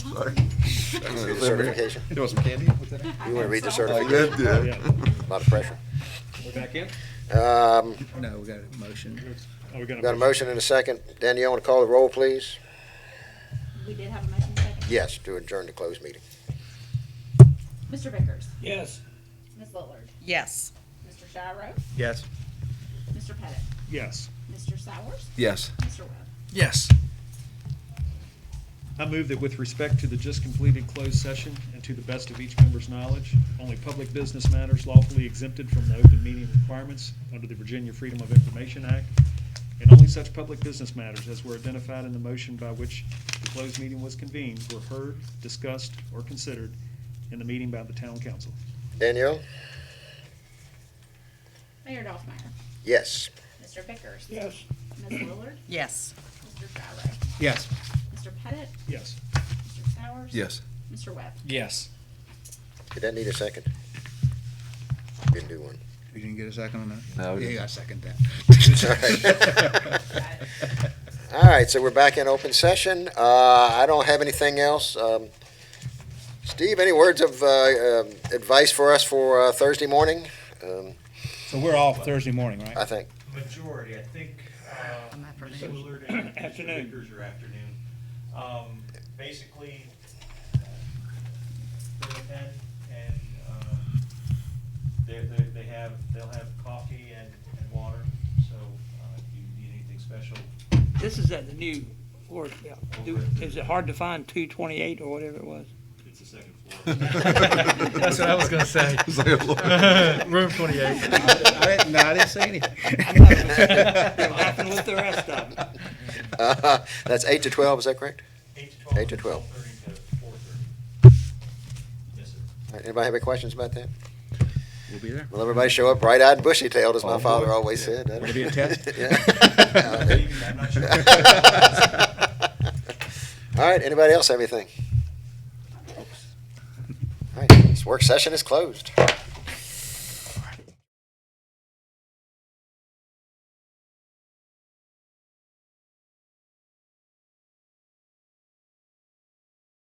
[SPEAKER 7] Sorry.
[SPEAKER 1] Read the certification.
[SPEAKER 7] You want some candy?
[SPEAKER 1] You want to read the
[SPEAKER 9] Oh,
[SPEAKER 1] certification?
[SPEAKER 9] yeah.
[SPEAKER 1] A lot of pressure.
[SPEAKER 9] We're back in?
[SPEAKER 8] No, we got a motion.
[SPEAKER 9] Oh, we got
[SPEAKER 1] Got a motion and a second. Danielle, want to call the roll, please?
[SPEAKER 4] We did have a motion second.
[SPEAKER 1] Yes, to adjourn the closed meeting.
[SPEAKER 4] Mr. Vickers.
[SPEAKER 10] Yes.
[SPEAKER 4] Ms. Lillard.
[SPEAKER 2] Yes.
[SPEAKER 4] Mr. Gyro.
[SPEAKER 8] Yes.
[SPEAKER 4] Mr. Pettit.
[SPEAKER 9] Yes.
[SPEAKER 4] Mr. Sowers.
[SPEAKER 7] Yes.
[SPEAKER 4] Mr. Webb.
[SPEAKER 5] Yes.
[SPEAKER 9] I move that with respect to the just completed closed session and to the best of each member's knowledge, only public business matters lawfully exempted from the open meeting requirements under the Virginia Freedom of Information Act, and only such public business matters as were identified in the motion by which the closed meeting was convened were heard, discussed, or considered in the meeting by the town council.
[SPEAKER 1] Danielle?
[SPEAKER 4] Mayor Dolphmeyer.
[SPEAKER 1] Yes.
[SPEAKER 4] Mr. Vickers.
[SPEAKER 10] Yes.
[SPEAKER 4] Ms. Lillard.
[SPEAKER 2] Yes.
[SPEAKER 4] Mr. Gyro.
[SPEAKER 8] Yes.
[SPEAKER 4] Mr. Pettit.
[SPEAKER 9] Yes.
[SPEAKER 4] Mr. Sowers.
[SPEAKER 7] Yes.
[SPEAKER 4] Mr. Webb.
[SPEAKER 5] Yes.
[SPEAKER 1] Did that need a second? Didn't do one.
[SPEAKER 8] You didn't get a second on that?
[SPEAKER 7] No, we
[SPEAKER 8] Yeah,
[SPEAKER 7] didn't.
[SPEAKER 8] I second that.
[SPEAKER 1] All right, so we're back in open session. I don't have anything else. Steve, any words of advice for us for Thursday morning?
[SPEAKER 8] So we're off Thursday morning, right?
[SPEAKER 1] I think.
[SPEAKER 6] Majority, I think, Ms. Willard and Mr.
[SPEAKER 10] Afternoon.
[SPEAKER 6] Vickers are afternoon. Basically, they attend and, they'll have coffee and water, so, if you need anything special.
[SPEAKER 10] This is at the new work, yeah. Is it hard to find 228 or whatever it was?
[SPEAKER 6] It's the second floor.
[SPEAKER 5] That's what I was gonna say.
[SPEAKER 7] It's like a little-
[SPEAKER 5] Room 28.
[SPEAKER 8] I didn't say anything.
[SPEAKER 10] I'm laughing with the rest of them.
[SPEAKER 1] That's 8 to 12, is that correct?
[SPEAKER 6] 8 to 12.
[SPEAKER 1] 8 to 12.
[SPEAKER 6] 12:30 to 4:30. Yes, sir.
[SPEAKER 1] All right, anybody have any questions about that?
[SPEAKER 8] We'll be there.
[SPEAKER 1] Will everybody show up bright-eyed and bushy-tailed, as my
[SPEAKER 7] Oh,
[SPEAKER 1] father
[SPEAKER 7] boy.
[SPEAKER 1] always said?
[SPEAKER 8] Will it be a test?
[SPEAKER 1] Yeah.
[SPEAKER 6] Maybe, I'm not sure.
[SPEAKER 1] All right, anybody else have anything? All right, this work session is closed.